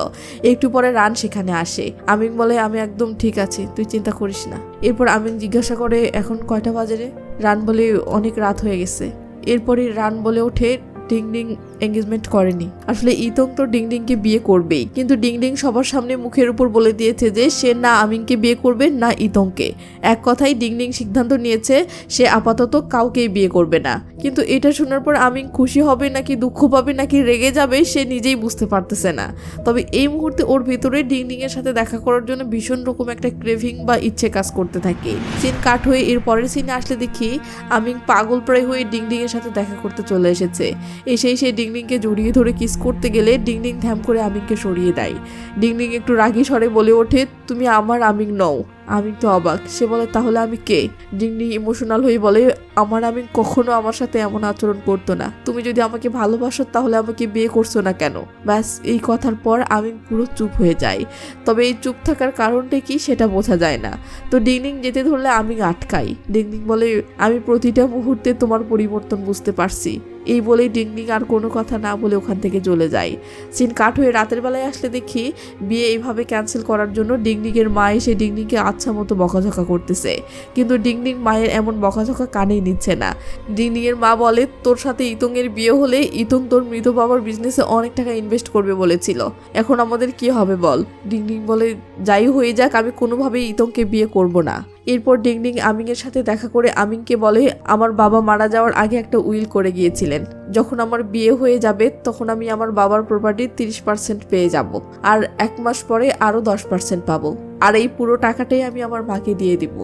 একটু পরে রান সেখানে আসে। আমিন বলে, আমি একদম ঠিক আছি, তুই চিন্তা করিস না। এরপর আমিন জিজ্ঞাসা করে, এখন কয়টা বাজে রে? রান বলে, অনেক রাত হয়ে গেছে। এরপরই রান বলে ওঠে, ডিংডিং এঙ্গেজমেন্ট করেনি। আসলে ইতং তো ডিংডিংকে বিয়ে করবেই, কিন্তু ডিংডিং সবার সামনে মুখের উপর বলে দিয়েছে যে সে না আমিনকে বিয়ে করবে না ইতংকে। এক কথায় ডিংডিং সিদ্ধান্ত নিয়েছে সে আপাতত কাউকেই বিয়ে করবে না। কিন্তু এটা শোনার পর আমিন খুশি হবে নাকি দুঃখ পাবে নাকি রেগে যাবে সে নিজেই বুঝতে পারতেছে না। তবে এই মুহূর্তে ওর ভিতরে ডিংডিং এর সাথে দেখা করার জন্য ভীষণ রকম একটা ক্রেভিং বা ইচ্ছে কাজ করতে থাকে। সিন কাট হয়ে এর পরের সিনে আসলে দেখি আমিন পাগল প্রায় হয়ে ডিংডিং এর সাথে দেখা করতে চলে এসেছে। এসেই সে ডিংডিংকে জড়িয়ে ধরে কিস করতে গেলে ডিংডিং ধ্যাম করে আমিনকে সরিয়ে দেয়। ডিংডিং একটু রাগী স্বরে বলে ওঠে, তুমি আমার আমিন নও। আমিন তো অবাক, সে বলে, তাহলে আমি কে? ডিংডিং ইমোশনাল হয়ে বলে, আমার আমিন কখনো আমার সাথে এমন আচরণ করতো না। তুমি যদি আমাকে ভালোবাসো তাহলে আমাকে বিয়ে করছো না কেন? ব্যাস এই কথার পর আমিন পুরো চুপ হয়ে যায়। তবে এই চুপ থাকার কারণটা কি সেটা বোঝা যায় না। তো ডিংডিং যেতে ধরলে আমিন আটকাই। ডিংডিং বলে, আমি প্রতিটা মুহূর্তে তোমার পরিবর্তন বুঝতে পারছি। এই বলেই ডিংডিং আর কোনো কথা না বলে ওখান থেকে চলে যায়। সিন কাট হয়ে রাতের বেলায় আসলে দেখি বিয়ে এইভাবে ক্যান্সেল করার জন্য ডিংডিংয়ের মা এসে ডিংডিংকে আচ্ছা মতো বকাঝকা করতেছে। কিন্তু ডিংডিং মায়ের এমন বকাঝকা কানেই নিচ্ছে না। ডিংডিংয়ের মা বলে, তোর সাথে ইতংয়ের বিয়ে হলে ইতং তোর মৃত বাবার বিজনেসে অনেক টাকা ইনভেস্ট করবে বলেছিল, এখন আমাদের কি হবে বল? ডিংডিং বলে, যাই হয়ে যাক, আমি কোনোভাবেই ইতংকে বিয়ে করব না। এরপর ডিংডিং আমিনের সাথে দেখা করে আমিনকে বলে, আমার বাবা মারা যাওয়ার আগে একটা উইল করে গিয়েছিলেন, যখন আমার বিয়ে হয়ে যাবে তখন আমি আমার বাবার প্রপার্টির 30% পেয়ে যাব, আর 1 মাস পরে আরো 10% পাবো, আর এই পুরো টাকাটাই আমি আমার মাকে দিয়ে দিব।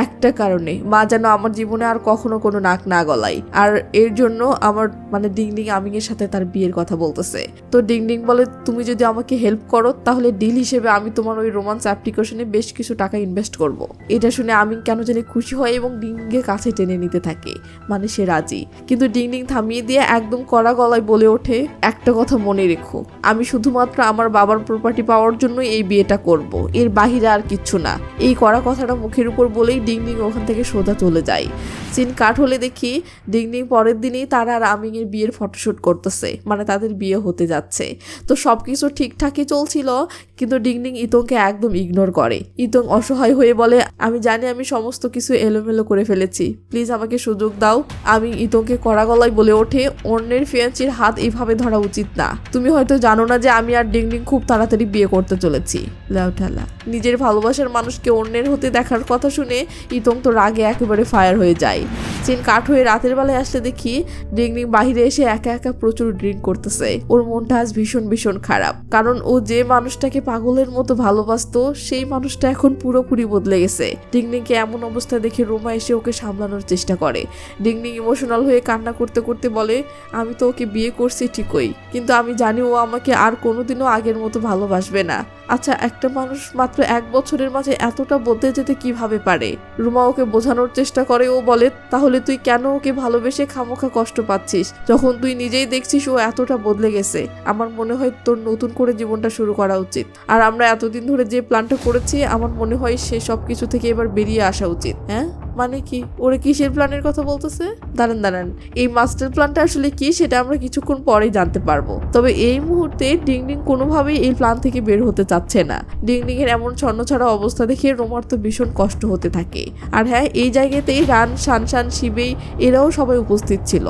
একটা কারণে, মা যেন আমার জীবনে আর কখনো কোনো নাক না গলায়। আর এর জন্য আমার ডিংডিং আমিনের সাথে তার বিয়ের কথা বলতেছে। তো ডিংডিং বলে, তুমি যদি আমাকে হেল্প করো তাহলে ডিল হিসেবে আমি তোমার ওই রোমান্স অ্যাপ্লিকেশনে বেশ কিছু টাকা ইনভেস্ট করব। এটা শুনে আমিন কেন জানি খুশি হয় এবং ডিংডিংয়ের কাছে টেনে নিতে থাকে, সে রাজি। কিন্তু ডিংডিং থামিয়ে দিয়ে একদম কড়া গলায় বলে ওঠে, একটা কথা মনে রেখো, আমি শুধুমাত্র আমার বাবার প্রপার্টি পাওয়ার জন্যই এই বিয়েটা করব, এর বাহিরে আর কিচ্ছু না। এই কড়া কথাটা মুখের উপর বলেই ডিংডিং ওখান থেকে সোজা চলে যায়। সিন কাট হলে দেখি ডিংডিং পরের দিনই তারা আর আমিনের বিয়ের ফটোশুট করতেছে, তাদের বিয়ে হতে যাচ্ছে। তো সবকিছু ঠিকঠাকই চলছিল, কিন্তু ডিংডিং ইতংকে একদম ইগনোর করে। ইতং অসহায় হয়ে বলে, আমি জানি আমি সমস্ত কিছু এলোমেলো করে ফেলেছি, প্লিজ আমাকে সুযোগ দাও। আমি ইতংকে কড়া গলায় বলে ওঠে, অন্যের ফিয়ান্সির হাত এইভাবে ধরা উচিত না। তুমি হয়তো জানো না যে আমি আর ডিংডিং খুব তাড়াতাড়ি বিয়ে করতে চলেছি। লাউঠালা নিজের ভালোবাসার মানুষকে অন্যের হতে দেখার কথা শুনে ইতং তো রাগে একেবারে ফায়ার হয়ে যায়। সিন কাট হয়ে রাতের বেলায় আসলে দেখি ডিংডিং বাহিরে এসে একা একা প্রচুর ড্রিঙ্ক করতেছে। ওর মনটা আজ ভীষণ ভীষণ খারাপ, কারণ ও যে মানুষটাকে পাগলের মতো ভালোবাসতো সেই মানুষটা এখন পুরোপুরি বদলে গেছে। ডিংডিংকে এমন অবস্থা দেখে রোমা এসে ওকে সামলানোর চেষ্টা করে। ডিংডিং ইমোশনাল হয়ে কান্না করতে করতে বলে, আমি তো ওকে বিয়ে করছি ঠিকই, কিন্তু আমি জানি ও আমাকে আর কোনোদিনও আগের মতো ভালোবাসবে না। আচ্ছা, একটা মানুষ মাত্র 1 বছরের মাঝে এতটা বদলে যেতে কিভাবে পারে? রুমা ওকে বোঝানোর চেষ্টা করে। ও বলে, তাহলে তুই কেন ওকে ভালোবেসে খামোখা কষ্ট পাচ্ছিস, যখন তুই নিজেই দেখছিস ও এতটা বদলে গেছে? আমার মনে হয় তোর নতুন করে জীবনটা শুরু করা উচিত। আর আমরা এতদিন ধরে যে প্ল্যানটা করেছি, আমার মনে হয় সে সব কিছু থেকে এবার বেরিয়ে আসা উচিত। হ্যাঁ। মানে কি? ওরা কিসের প্ল্যানের কথা বলতেছে? দাঁড়ান, এই মাস্টার প্ল্যানটা আসলে কি সেটা আমরা কিছুক্ষণ পরেই জানতে পারবো। তবে এই মুহূর্তে ডিংডিং কোনোভাবেই এই প্ল্যান থেকে বের হতে চাচ্ছে না। ডিংডিং এর এমন ছন্নছাড়া অবস্থা দেখে রোমার তো ভীষণ কষ্ট হতে থাকে। আর হ্যাঁ, এই জায়গাতেই রান, শানশান, শিবেই এরাও সবাই উপস্থিত ছিল।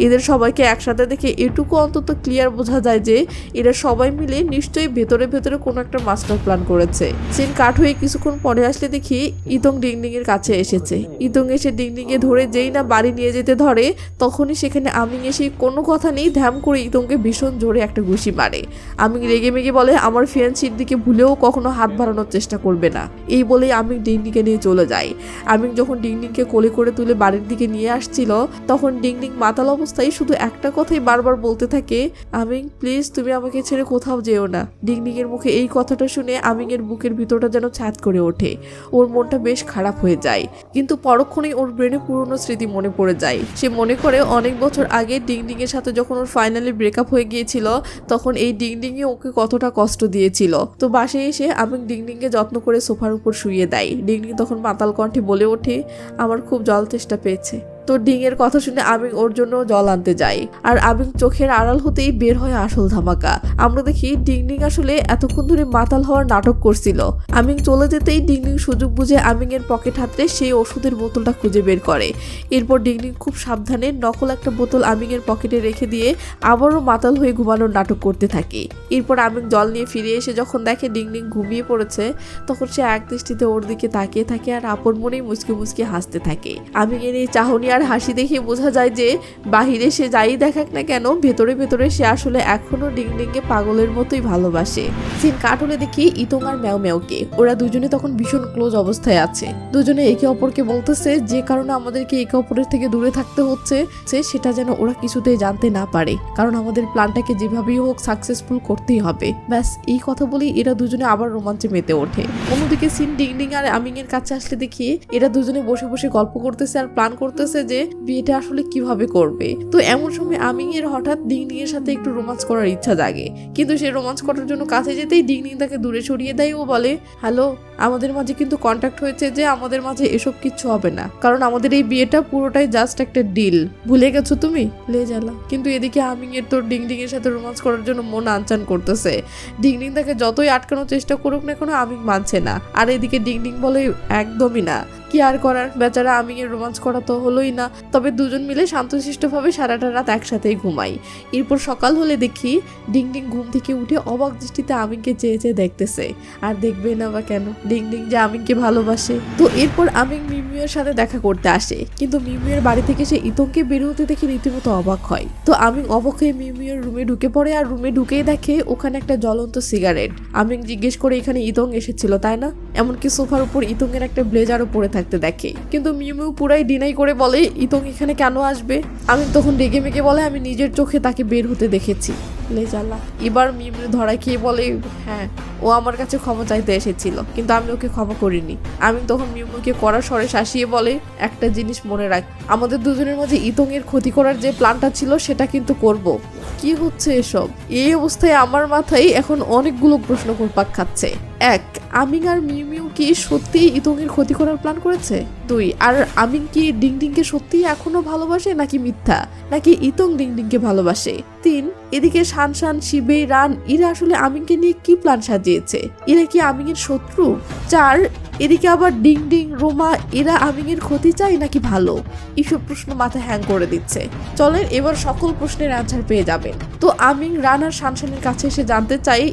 এদের সবাইকে একসাথে দেখে এটুকু অন্তত ক্লিয়ার বোঝা যায় যে এরা সবাই মিলে নিশ্চয়ই ভেতরে ভেতরে কোনো একটা মাস্টার প্ল্যান করেছে। সিন কাট হয়ে কিছুক্ষণ পরে আসলে দেখি ইতং ডিংডিং এর কাছে এসেছে। ইতং এসে ডিংডিং এ ধরে যেই না বাড়ি নিয়ে যেতে ধরে তখনই সেখানে আমিং এসে কোনো কথা নেই ধ্যাম করে ইতংকে ভীষণ জোরে একটা ঘুষি মারে। আমিং রেগে মেগে বলে আমার ফিয়ান্সির দিকে ভুলেও কখনো হাত বাড়ানোর চেষ্টা করবে না। এই বলেই আমিং ডিংডিংকে নিয়ে চলে যায়। আমিং যখন ডিংডিংকে কোলে করে তুলে বাড়ির দিকে নিয়ে আসছিল তখন ডিংডিং মাতাল অবস্থায় শুধু একটা কথাই বারবার বলতে থাকে, আমিং প্লিজ তুমি আমাকে ছেড়ে কোথাও যেও না। ডিংডিং এর মুখে এই কথাটা শুনে আমিং এর বুকের ভিতরটা যেন ছ্যাদ করে ওঠে। ওর মনটা বেশ খারাপ হয়ে যায়, কিন্তু পরক্ষণেই ওর ব্রেনে পুরনো স্মৃতি মনে পড়ে যায়। সে মনে করে অনেক বছর আগে ডিংডিং এর সাথে যখন ওর ফাইনালি ব্রেকআপ হয়ে গিয়েছিল তখন এই ডিংডিং এ ওকে কতটা কষ্ট দিয়েছিল। তো বাসায় এসে আমিং ডিংডিংকে যত্ন করে সোফার উপর শুইয়ে দেয়। ডিংডিং তখন মাতাল কণ্ঠে বলে ওঠে, আমার খুব জল তেষ্টা পেয়েছে। তো ডিং এর কথা শুনে আমিং ওর জন্য জল আনতে যায়। আর আমিং চোখের আড়াল হতেই বের হয় আসল ধামাকা। আমরা দেখি ডিংডিং আসলে এতক্ষণ ধরে মাতাল হওয়ার নাটক করছিল। আমিং চলে যেতেই ডিংডিং সুযোগ বুঝে আমিং এর পকেট হাতড়ে সেই ওষুধের বোতলটা খুঁজে বের করে। এরপর ডিংডিং খুব সাবধানে নকল একটা বোতল আমিং এর পকেটে রেখে দিয়ে আবারও মাতাল হয়ে ঘুমানোর নাটক করতে থাকে। এরপর আমিং জল নিয়ে ফিরে এসে যখন দেখে ডিংডিং ঘুমিয়ে পড়েছে তখন সে এক দৃষ্টিতে ওর দিকে তাকিয়ে থাকে আর আপন মনেই মুচকি মুচকি হাসতে থাকে। আমিং এর এই চাহনি আর হাসি দেখে বোঝা যায় যে বাহিরে সে যাই দেখাক না কেন ভেতরে ভেতরে সে আসলে এখনো ডিংডিংকে পাগলের মতোই ভালোবাসে। সিন কাট হলে দেখি ইতং আর ম্যাও ম্যাওকে। ওরা দুজনে তখন ভীষণ ক্লোজ অবস্থায় আছে। দুজনে একে অপরকে বলতেছে যে কারণে আমাদেরকে একে অপরের থেকে দূরে থাকতে হচ্ছে সেটা যেন ওরা কিছুতেই জানতে না পারে, কারণ আমাদের প্ল্যানটাকে যেভাবেই হোক সাকসেসফুল করতেই হবে। ব্যাস এই কথা বলেই এরা দুজনে আবার রোমাঞ্চে মেতে ওঠে। অন্যদিকে সিন ডিংডিং আর আমিং এর কাছে আসলে দেখি এরা দুজনে বসে বসে গল্প করতেছে আর প্ল্যান করতেছে যে বিয়েটা আসলে কিভাবে করবে। তো এমন সময় আমিং এর হঠাৎ ডিংডিং এর সাথে একটু রোমাঞ্চ করার ইচ্ছা জাগে, কিন্তু সে রোমাঞ্চ করার জন্য কাছে যেতেই ডিংডিং তাকে দূরে সরিয়ে দেয় ও বলে, হ্যালো, আমাদের মাঝে কিন্তু কন্ট্যাক্ট হয়েছে যে আমাদের মাঝে এসব কিচ্ছু হবে না, কারণ আমাদের এই বিয়েটা পুরোটাই জাস্ট একটা ডিল। ভুলে গেছো তুমি? লে জ্বালা। কিন্তু এদিকে আমিং এর তোর ডিংডিং এর সাথে রোমাঞ্চ করার জন্য মন আনচান করতেছে। ডিংডিং তাকে যতই আটকানোর চেষ্টা করুক না কেন আমিং মানছে না। আর এদিকে ডিংডিং বলে একদমই না। কি আর করার, বেচারা আমিং এর রোমাঞ্চ করা তো হলোই না। তবে দুজন মিলে শান্তশিষ্টভাবে সারাটা রাত একসাথেই ঘুমাই। এরপর সকাল হলে দেখি ডিংডিং ঘুম থেকে উঠে অবাক দৃষ্টিতে আমিংকে চেয়ে চেয়ে দেখতেছে। আর দেখবে না বা কেন, ডিংডিং যে আমিংকে ভালোবাসে। তো এরপর আমিং মিমিয়ের সাথে দেখা করতে আসে, কিন্তু মিমিয়ের বাড়ি থেকে সে ইতংকে বের হতে দেখে রীতিমতো অবাক হয়। তো আমিং অবাক হয়ে মিমিয়ের রুমে ঢুকে পড়ে আর রুমে ঢুকেই দেখে ওখানে একটা জ্বলন্ত সিগারেট। আমিং জিজ্ঞেস করে এখানে ইতং এসেছিল তাই না? এমনকি সোফার উপর ইতং এর একটা ব্লেজারও পরে থাকতে দেখে, কিন্তু মিমিউ পুরাই ডিনাই করে বলে ইতং এখানে কেন আসবে। আমি তখন রেগে মেগে বলে আমি নিজের চোখে তাকে বের হতে দেখেছি। লে জ্বালা। এবার মিমিউ ধরায় খেয়ে বলে, হ্যাঁ, ও আমার কাছে ক্ষমা চাইতে এসেছিল, কিন্তু আমি ওকে ক্ষমা করিনি। আমি তখন মিমিউকে কড়া স্বরে শাসিয়ে বলে, একটা জিনিস মনে রাখ, আমাদের দুজনের মাঝে ইতং এর ক্ষতি করার যে প্ল্যানটা ছিল সেটা কিন্তু করব। কি হচ্ছে এসব? এই অবস্থায় আমার মাথায় এখন অনেকগুলো প্রশ্ন ঘুরপাক খাচ্ছে। এক, আমিং আর মিমিউ কি সত্যিই ইতং এর ক্ষতি করার প্ল্যান করেছে? দুই, আর আমিং কি ডিংডিংকে সত্যিই এখনো ভালোবাসে নাকি মিথ্যা, নাকি ইতং ডিংডিংকে ভালোবাসে? তিন, এদিকে শানশান, শিবেই, রান এরা আসলে আমিংকে নিয়ে কি প্ল্যান সাজিয়েছে? এরা কি আমিং এর শত্রু? চার, এদিকে আবার ডিংডিং, রোমা এরা আমিং এর ক্ষতি চায় নাকি ভালো? এইসব প্রশ্ন মাথা হ্যাং করে দিচ্ছে। চলেন এবার সকল প্রশ্নের অ্যান্সার পেয়ে যাবেন। তো আমিং, রান আর শানশানের কাছে এসে জানতে চাই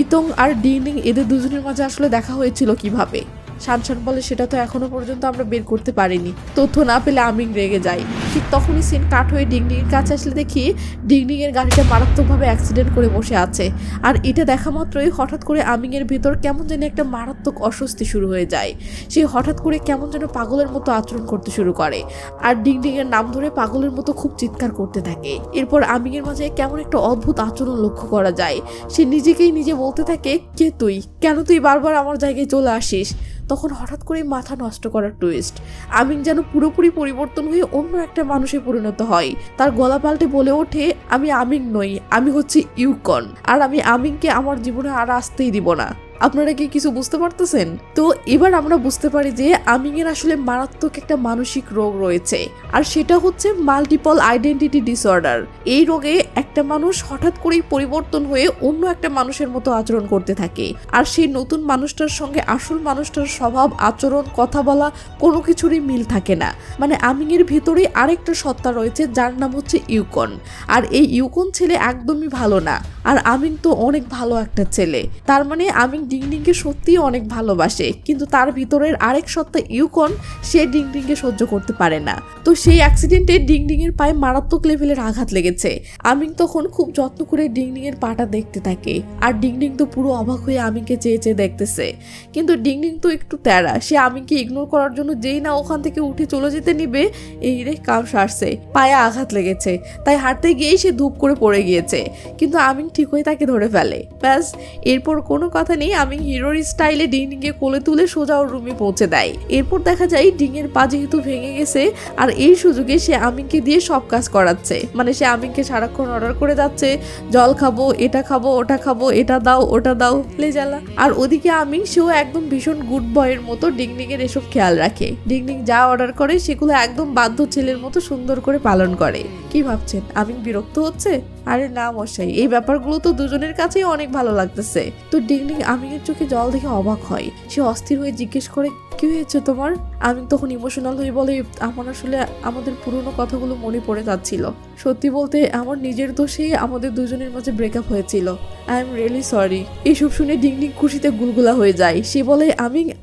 ইতং আর ডিংডিং এদের দুজনের মাঝে আসলে দেখা হয়েছিল কিভাবে। শানশান বলে সেটা তো এখনো পর্যন্ত আমরা বের করতে পারিনি। তথ্য না পেলে আমিং রেগে যায়। ঠিক তখনই সিন কাট হয়ে ডিংডিং এর কাছে আসলে দেখি ডিংডিং এর গাড়িটা মারাত্মকভাবে অ্যাক্সিডেন্ট করে বসে আছে। আর এটা দেখা মাত্রই হঠাৎ করে আমিং এর ভেতর কেমন যেন একটা মারাত্মক অস্বস্তি শুরু হয়ে যায়। সে হঠাৎ করে কেমন যেন পাগলের মতো আচরণ করতে শুরু করে আর ডিংডিং এর নাম ধরে পাগলের মতো খুব চিৎকার করতে থাকে। এরপর আমিং এর মাঝে কেমন একটা অদ্ভুত আচরণ লক্ষ্য করা যায়। সে নিজেকেই নিজে বলতে থাকে, কে তুই? কেন তুই বারবার আমার জায়গায় চলে আসিস? তখন হঠাৎ করে মাথা নষ্ট করার টুইস্ট। আমিং যেন পুরোপুরি পরিবর্তন হয়ে অন্য একটা মানুষে পরিণত হয়। তার গলা পাল্টে বলে ওঠে, আমি আমিং নই, আমি হচ্ছি ইউকন, আর আমি আমিংকে আমার জীবনে আর আসতেই দিব না। আপনারা কি কিছু বুঝতে পারতেছেন? তো এবার আমরা বুঝতে পারি যে আমিং এর আসলে মারাত্মক একটা মানসিক রোগ রয়েছে, আর সেটা হচ্ছে মাল্টিপল আইডেন্টিটি ডিসঅর্ডার। এই রোগে একটা মানুষ হঠাৎ করেই পরিবর্তন হয়ে অন্য একটা মানুষের মতো আচরণ করতে থাকে, আর সেই নতুন মানুষটার সঙ্গে আসল মানুষটার স্বভাব, আচরণ, কথা বলা কোনো কিছুরই মিল থাকে না। মানে আমিং এর ভিতরে আরেকটা সত্তা রয়েছে যার নাম হচ্ছে ইউকন, আর এই ইউকন ছেলে একদমই ভালো না, আর আমিং তো অনেক ভালো একটা ছেলে। তার মানে আমিং ডিংডিংকে সত্যিই অনেক ভালোবাসে, কিন্তু তার ভিতরের আরেক সত্তা ইউকন সে ডিংডিংকে সহ্য করতে পারে না। তো সেই অ্যাক্সিডেন্টে ডিংডিং এর পায়ে মারাত্মক লেভেলের আঘাত লেগেছে। আমিং তখন খুব যত্ন করে ডিংডিং এর পাটা দেখতে থাকে, আর ডিংডিং তো পুরো অবাক হয়ে আমিংকে চেয়ে চেয়ে দেখতেছে। কিন্তু ডিংডিং তো একটু তেড়া, সে আমিংকে ইগনোর করার জন্য যেই না ওখান থেকে উঠে চলে যেতে নিবে, এই রে কাম সারছে, পায়ে আঘাত লেগেছে, তাই হাঁটতে গিয়েই সে ধূপ করে পড়ে গিয়েছে। কিন্তু আমিং ঠিক হয়ে তাকে ধরে ফেলে। ব্যাস, এরপর কোনো কথা নেই, আমিং হিরোর স্টাইলে ডিংডিংকে কোলে তুলে সোজা ওর রুমে পৌঁছে দেয়। এরপর দেখা যায় ডিংয়ের পা যেহেতু ভেঙে গেছে, আর এই সুযোগে সে আমিংকে দিয়ে সব কাজ করাচ্ছে। মানে সে আমিংকে সারাক্ষণ অর্ডার করে যাচ্ছে, জল খাবো, এটা খাবো, ওটা খাবো, এটা দাও, ওটা দাও, লেজালা। আর ওদিকে আমিং সেও একদম ভীষণ গুড বয়ের মতো ডিংডিং এর এসব খেয়াল রাখে। ডিংডিং যা অর্ডার করে সেগুলো একদম বাধ্য ছেলের মতো সুন্দর করে পালন করে। কি ভাবছেন আমিং বিরক্ত হচ্ছে? আরে না মশাই, এই ব্যাপারগুলো তো দুজনের কাছেই অনেক ভালো লাগতেছে। তো ডিংডিং আমিংয়ের চোখে জল দেখে অবাক হয়। সে অস্থির হয়ে জিজ্ঞেস করে, কি হয়েছে তোমার? আমিং তখন ইমোশনাল হয়ে বলে, আমার আসলে আমাদের পুরনো কথাগুলো মনে পড়ে যাচ্ছিল। সত্যি বলতে আমার নিজের দোষেই আমাদের দুজনের মাঝে ব্রেকআপ হয়েছিল। I am really sorry. এইসব শুনে ডিংডিং খুশিতে গুলগুলা হয়ে যায়। সে বলে,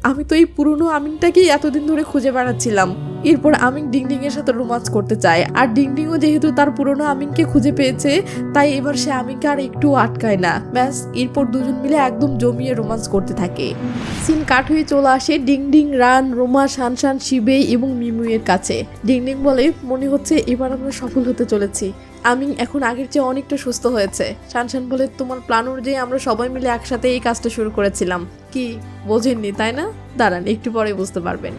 আমি তো এই পুরনো আমিংটাকেই এতদিন ধরে খুঁজে বেড়াচ্ছিলাম। এরপর আমিং ডিংডিং এর সাথে রোমান্স করতে চায়, আর ডিংডিংও যেহেতু তার পুরনো আমিংকে খুঁজে পেয়েছে, তাই এবার সে আমিংকে আর একটু আটকায় না। ব্যাস, এরপর দুজন মিলে একদম জমিয়ে রোমান্স করতে থাকে। সিন কাট হয়ে চলে আসে ডিংডিং, রান, রোমা, শানশান, শিবে এবং মিমুয়ের কাছে। ডিংডিং বলে, মনে হচ্ছে এবার আমরা সফল হতে চলেছি। আমিং এখন আগের চেয়ে অনেকটা সুস্থ হয়েছে। শানশান বলে, তোমার প্ল্যান অনুযায়ী আমরা সবাই মিলে একসাথে এই কাজটা শুরু করেছিলাম। কি বোঝেননি তাই না? দাঁড়ান, একটু পরে বুঝতে পারবেন।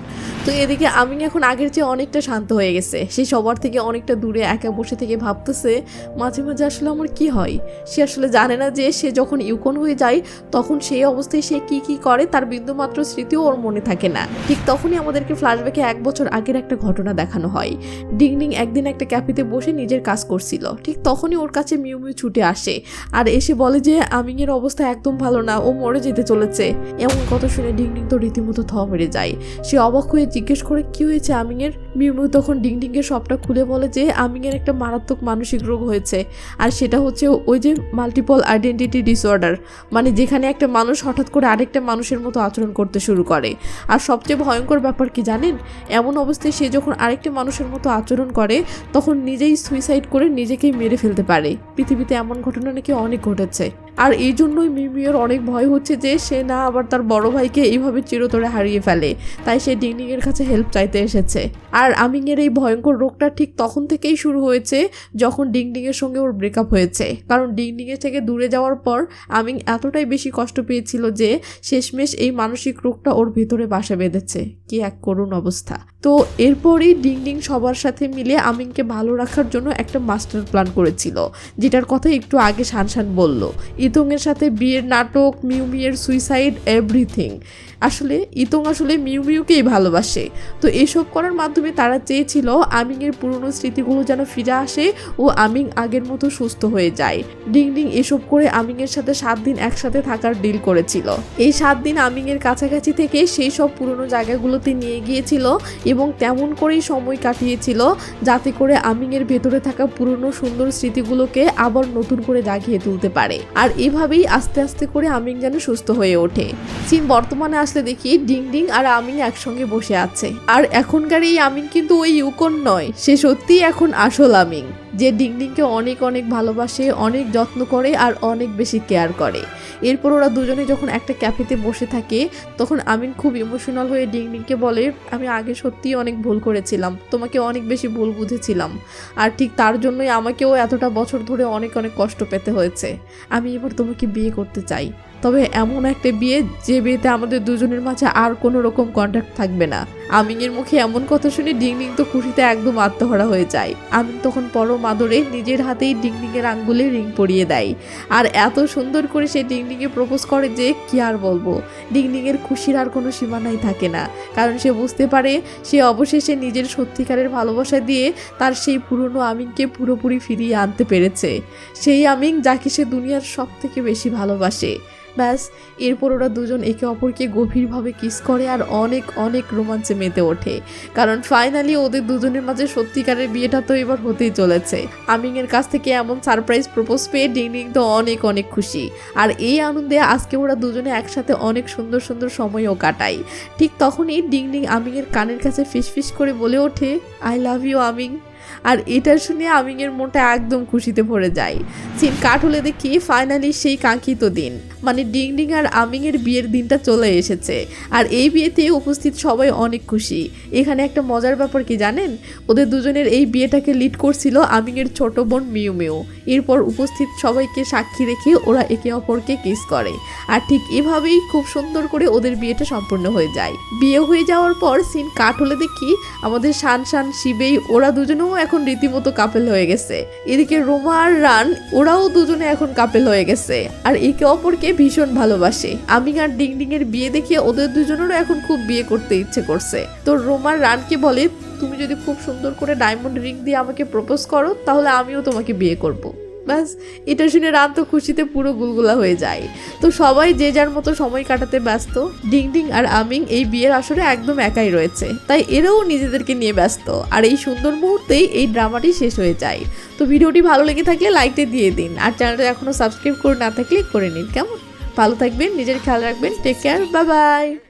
তো এদিকে আমিং এখন আগের চেয়ে অনেকটা শান্ত হয়ে গেছে। সে সবার থেকে অনেকটা দূরে একা বসে থেকে ভাবতেছে, মাঝে মাঝে আসলে আমার কি হয়। সে আসলে জানে না যে সে যখন ইউকন হয়ে যায় তখন সেই অবস্থায় সে কি কি করে তার বিন্দুমাত্র স্মৃতিও ওর মনে থাকে না। ঠিক তখনই আমাদেরকে ফ্ল্যাশব্যাকে 1 বছর আগের একটা ঘটনা দেখানো হয়। ডিংডিং একদিন একটা ক্যাফেতে বসে নিজের কাজ করছিল। ঠিক তখনই ওর কাছে মিউ মিউ ছুটে আসে, আর এসে বলে যে আমিংয়ের অবস্থা একদম ভালো না, ও মরে যেতে চলেছে। এমন কথা শুনে ডিংডিং তো রীতিমতো থ মেরে যায়। সে অবাক হয়ে জিজ্ঞেস করে, কি হয়েছে আমিংয়ের? মিউ মিউ তখন ডিংডিংয়ের সবটা খুলে বলে যে আমিংয়ের একটা মারাত্মক মানসিক রোগ হয়েছে, আর সেটা হচ্ছে ওই যে মাল্টিপল আইডেন্টিটি ডিসঅর্ডার। মানে যেখানে একটা মানুষ হঠাৎ করে আরেকটা মানুষের মতো আচরণ করতে শুরু করে। আর সবচেয়ে ভয়ঙ্কর ব্যাপার কি জানেন? এমন অবস্থায় সে যখন আরেকটা মানুষের মতো আচরণ করে তখন নিজেই সুইসাইড করে নিজেকেই মেরে ফেলতে পারে। পৃথিবীতে এমন ঘটনা নাকি অনেক ঘটেছে। আর এই জন্যই মিমিওর অনেক ভয় হচ্ছে যে সে না আবার তার বড় ভাইকে এইভাবে চিরতরে হারিয়ে ফেলে, তাই সে ডিংডিং এর কাছে হেল্প চাইতে এসেছে। আর আমিং এর এই ভয়ঙ্কর রোগটা ঠিক তখন থেকেই শুরু হয়েছে যখন ডিংডিং এর সঙ্গে ওর ব্রেকআপ হয়েছে। কারণ ডিংডিং এর থেকে দূরে যাওয়ার পর আমিং এতটাই বেশি কষ্ট পেয়েছিল যে শেষমেশ এই মানসিক রোগটা ওর ভিতরে বাসা বেঁধেছে। কি এক করুণ অবস্থা। তো এরপরই ডিংডিং সবার সাথে মিলে আমিংকে ভালো রাখার জন্য একটা মাস্টার প্ল্যান করেছিল, যেটার কথা একটু আগে শানশান বলল। ইতং এর সাথে বিয়ের নাটক, মিউ মিউয়ের সুইসাইড, এভরিথিং। আসলে ইতং আসলে মিউ মিউকেই ভালোবাসে। তো এসব করার মাধ্যমে তারা চেয়েছিল আমিংয়ের পুরনো স্মৃতিগুলো যেন ফিরে আসে ও আমিং আগের মতো সুস্থ হয়ে যায়। ডিংডিং এসব করে আমিংয়ের সাথে 7 দিন একসাথে থাকার ডিল করেছিল। এই 7 দিন আমিংয়ের কাছাকাছি থেকে সেই সব পুরনো জায়গাগুলোতে নিয়ে গিয়েছিল এবং তেমন করেই সময় কাটিয়েছিল যাতে করে আমিংয়ের ভেতরে থাকা পুরনো সুন্দর স্মৃতিগুলোকে আবার নতুন করে জাগিয়ে তুলতে পারে। আর এভাবেই আস্তে আস্তে করে আমিং যেন সুস্থ হয়ে ওঠে। সিন বর্তমানে আসলে দেখি ডিংডিং আর আমিং একসঙ্গে বসে আছে। আর এখনকার এই আমিং কিন্তু ওই ইউকন নয়, সে সত্যিই এখন আসল আমিং, যে ডিংডিংকে অনেক অনেক ভালোবাসে, অনেক যত্ন করে আর অনেক বেশি কেয়ার করে। এরপর ওরা দুজনে যখন একটা ক্যাফেতে বসে থাকে তখন আমিন খুব ইমোশনাল হয়ে ডিংডিংকে বলে, আমি আগে সত্যিই অনেক ভুল করেছিলাম, তোমাকে অনেক বেশি ভুল বুঝেছিলাম, আর ঠিক তার জন্যই আমাকেও এতটা বছর ধরে অনেক অনেক কষ্ট পেতে হয়েছে। আমি এবার তোমাকে বিয়ে করতে চাই, তবে এমন একটা বিয়ে যে বিয়েতে আমাদের দুজনের মাঝে আর কোনো রকম কন্ট্যাক্ট থাকবে না। আমিংয়ের মুখে এমন কথা শুনে ডিংডিং তো খুশিতে একদম আত্মহারা হয়ে যায়। আমিন তখন পরম আদরে নিজের হাতেই ডিংডিংয়ের আঙ্গুলে রিং পরিয়ে দেয়। আর এত সুন্দর করে সে ডিংডিংয়ে প্রপোজ করে যে কি আর বলবো, ডিংডিংয়ের খুশির আর কোনো সীমানাই থাকে না। কারণ সে বুঝতে পারে সে অবশেষে নিজের সত্যিকারের ভালোবাসা দিয়ে তার সেই পুরনো আমিনকে পুরোপুরি ফিরিয়ে আনতে পেরেছে, সেই আমিন যাকে সে দুনিয়ার সব থেকে বেশি ভালোবাসে। ব্যাস, এরপর ওরা দুজন একে অপরকে গভীরভাবে কিস করে আর অনেক অনেক রোমাঞ্চে মেতে ওঠে। কারণ ফাইনালি ওদের দুজনের মাঝে সত্যিকারের বিয়েটা তো এবার হতেই চলেছে। আমিংয়ের কাছ থেকে এমন সারপ্রাইজ প্রপোজ পেয়ে ডিংডিং তো অনেক অনেক খুশি। আর এই আনন্দে আজকে ওরা দুজনে একসাথে অনেক সুন্দর সুন্দর সময়ও কাটায়। ঠিক তখনই ডিংডিং আমিংয়ের কানের কাছে ফিসফিস করে বলে ওঠে, আই লাভ ইউ আমিং। আর এটা শুনে আমিংয়ের মনটা একদম খুশিতে ভরে যায়। সিন কাট হলে দেখি ফাইনালি সেই কাঙ্ক্ষিত দিন, মানে ডিংডিং আর আমিংয়ের বিয়ের দিনটা চলে এসেছে। আর এই বিয়েতে উপস্থিত সবাই অনেক খুশি। এখানে একটা মজার ব্যাপার কি জানেন, ওদের দুজনের এই বিয়েটাকে লিড করছিল আমিংয়ের ছোট বোন মিউ মিউ। এরপর উপস্থিত সবাইকে সাক্ষী রেখে ওরা একে অপরকে কিস করে। আর ঠিক এভাবেই খুব সুন্দর করে ওদের বিয়েটা সম্পূর্ণ হয়ে যায়। বিয়ে হয়ে যাওয়ার পর সিন কাট হলে দেখি আমাদের শান শান শিবেই ওরা দুজনেও এখন রীতিমতো কাপেল হয়ে গেছে। এদিকে রোমা আর রান ওরাও দুজনে এখন কাপেল হয়ে গেছে আর একে অপরকে ভীষণ ভালোবাসে। আমিং আর ডিংডিং এর বিয়ে দেখে ওদের দুজনেরও এখন খুব বিয়ে করতে ইচ্ছে করছে। তো রোমার রানকে বলে, তুমি যদি খুব সুন্দর করে ডায়মন্ড রিং দিয়ে আমাকে প্রপোজ করো তাহলে আমিও তোমাকে বিয়ে করব। ব্যাস, এটা শুনে রান তো খুশিতে পুরো গুলগুলা হয়ে যায়। তো সবাই যে যার মতো সময় কাটাতে ব্যস্ত। ডিংডিং আর আমিং এই বিয়ের আসরে একদম একাই রয়েছে, তাই এরাও নিজেদেরকে নিয়ে ব্যস্ত। আর এই সুন্দর মুহূর্তেই এই ড্রামাটি শেষ হয়ে যায়। তো ভিডিওটি ভালো লেগে থাকলে লাইকটা দিয়ে দিন, আর চ্যানেলটা এখনো সাবস্ক্রাইব করে না থাকলে করে নিন। কেমন? ভালো থাকবেন, নিজের খেয়াল রাখবেন, টেক কেয়ার, বাই বাই।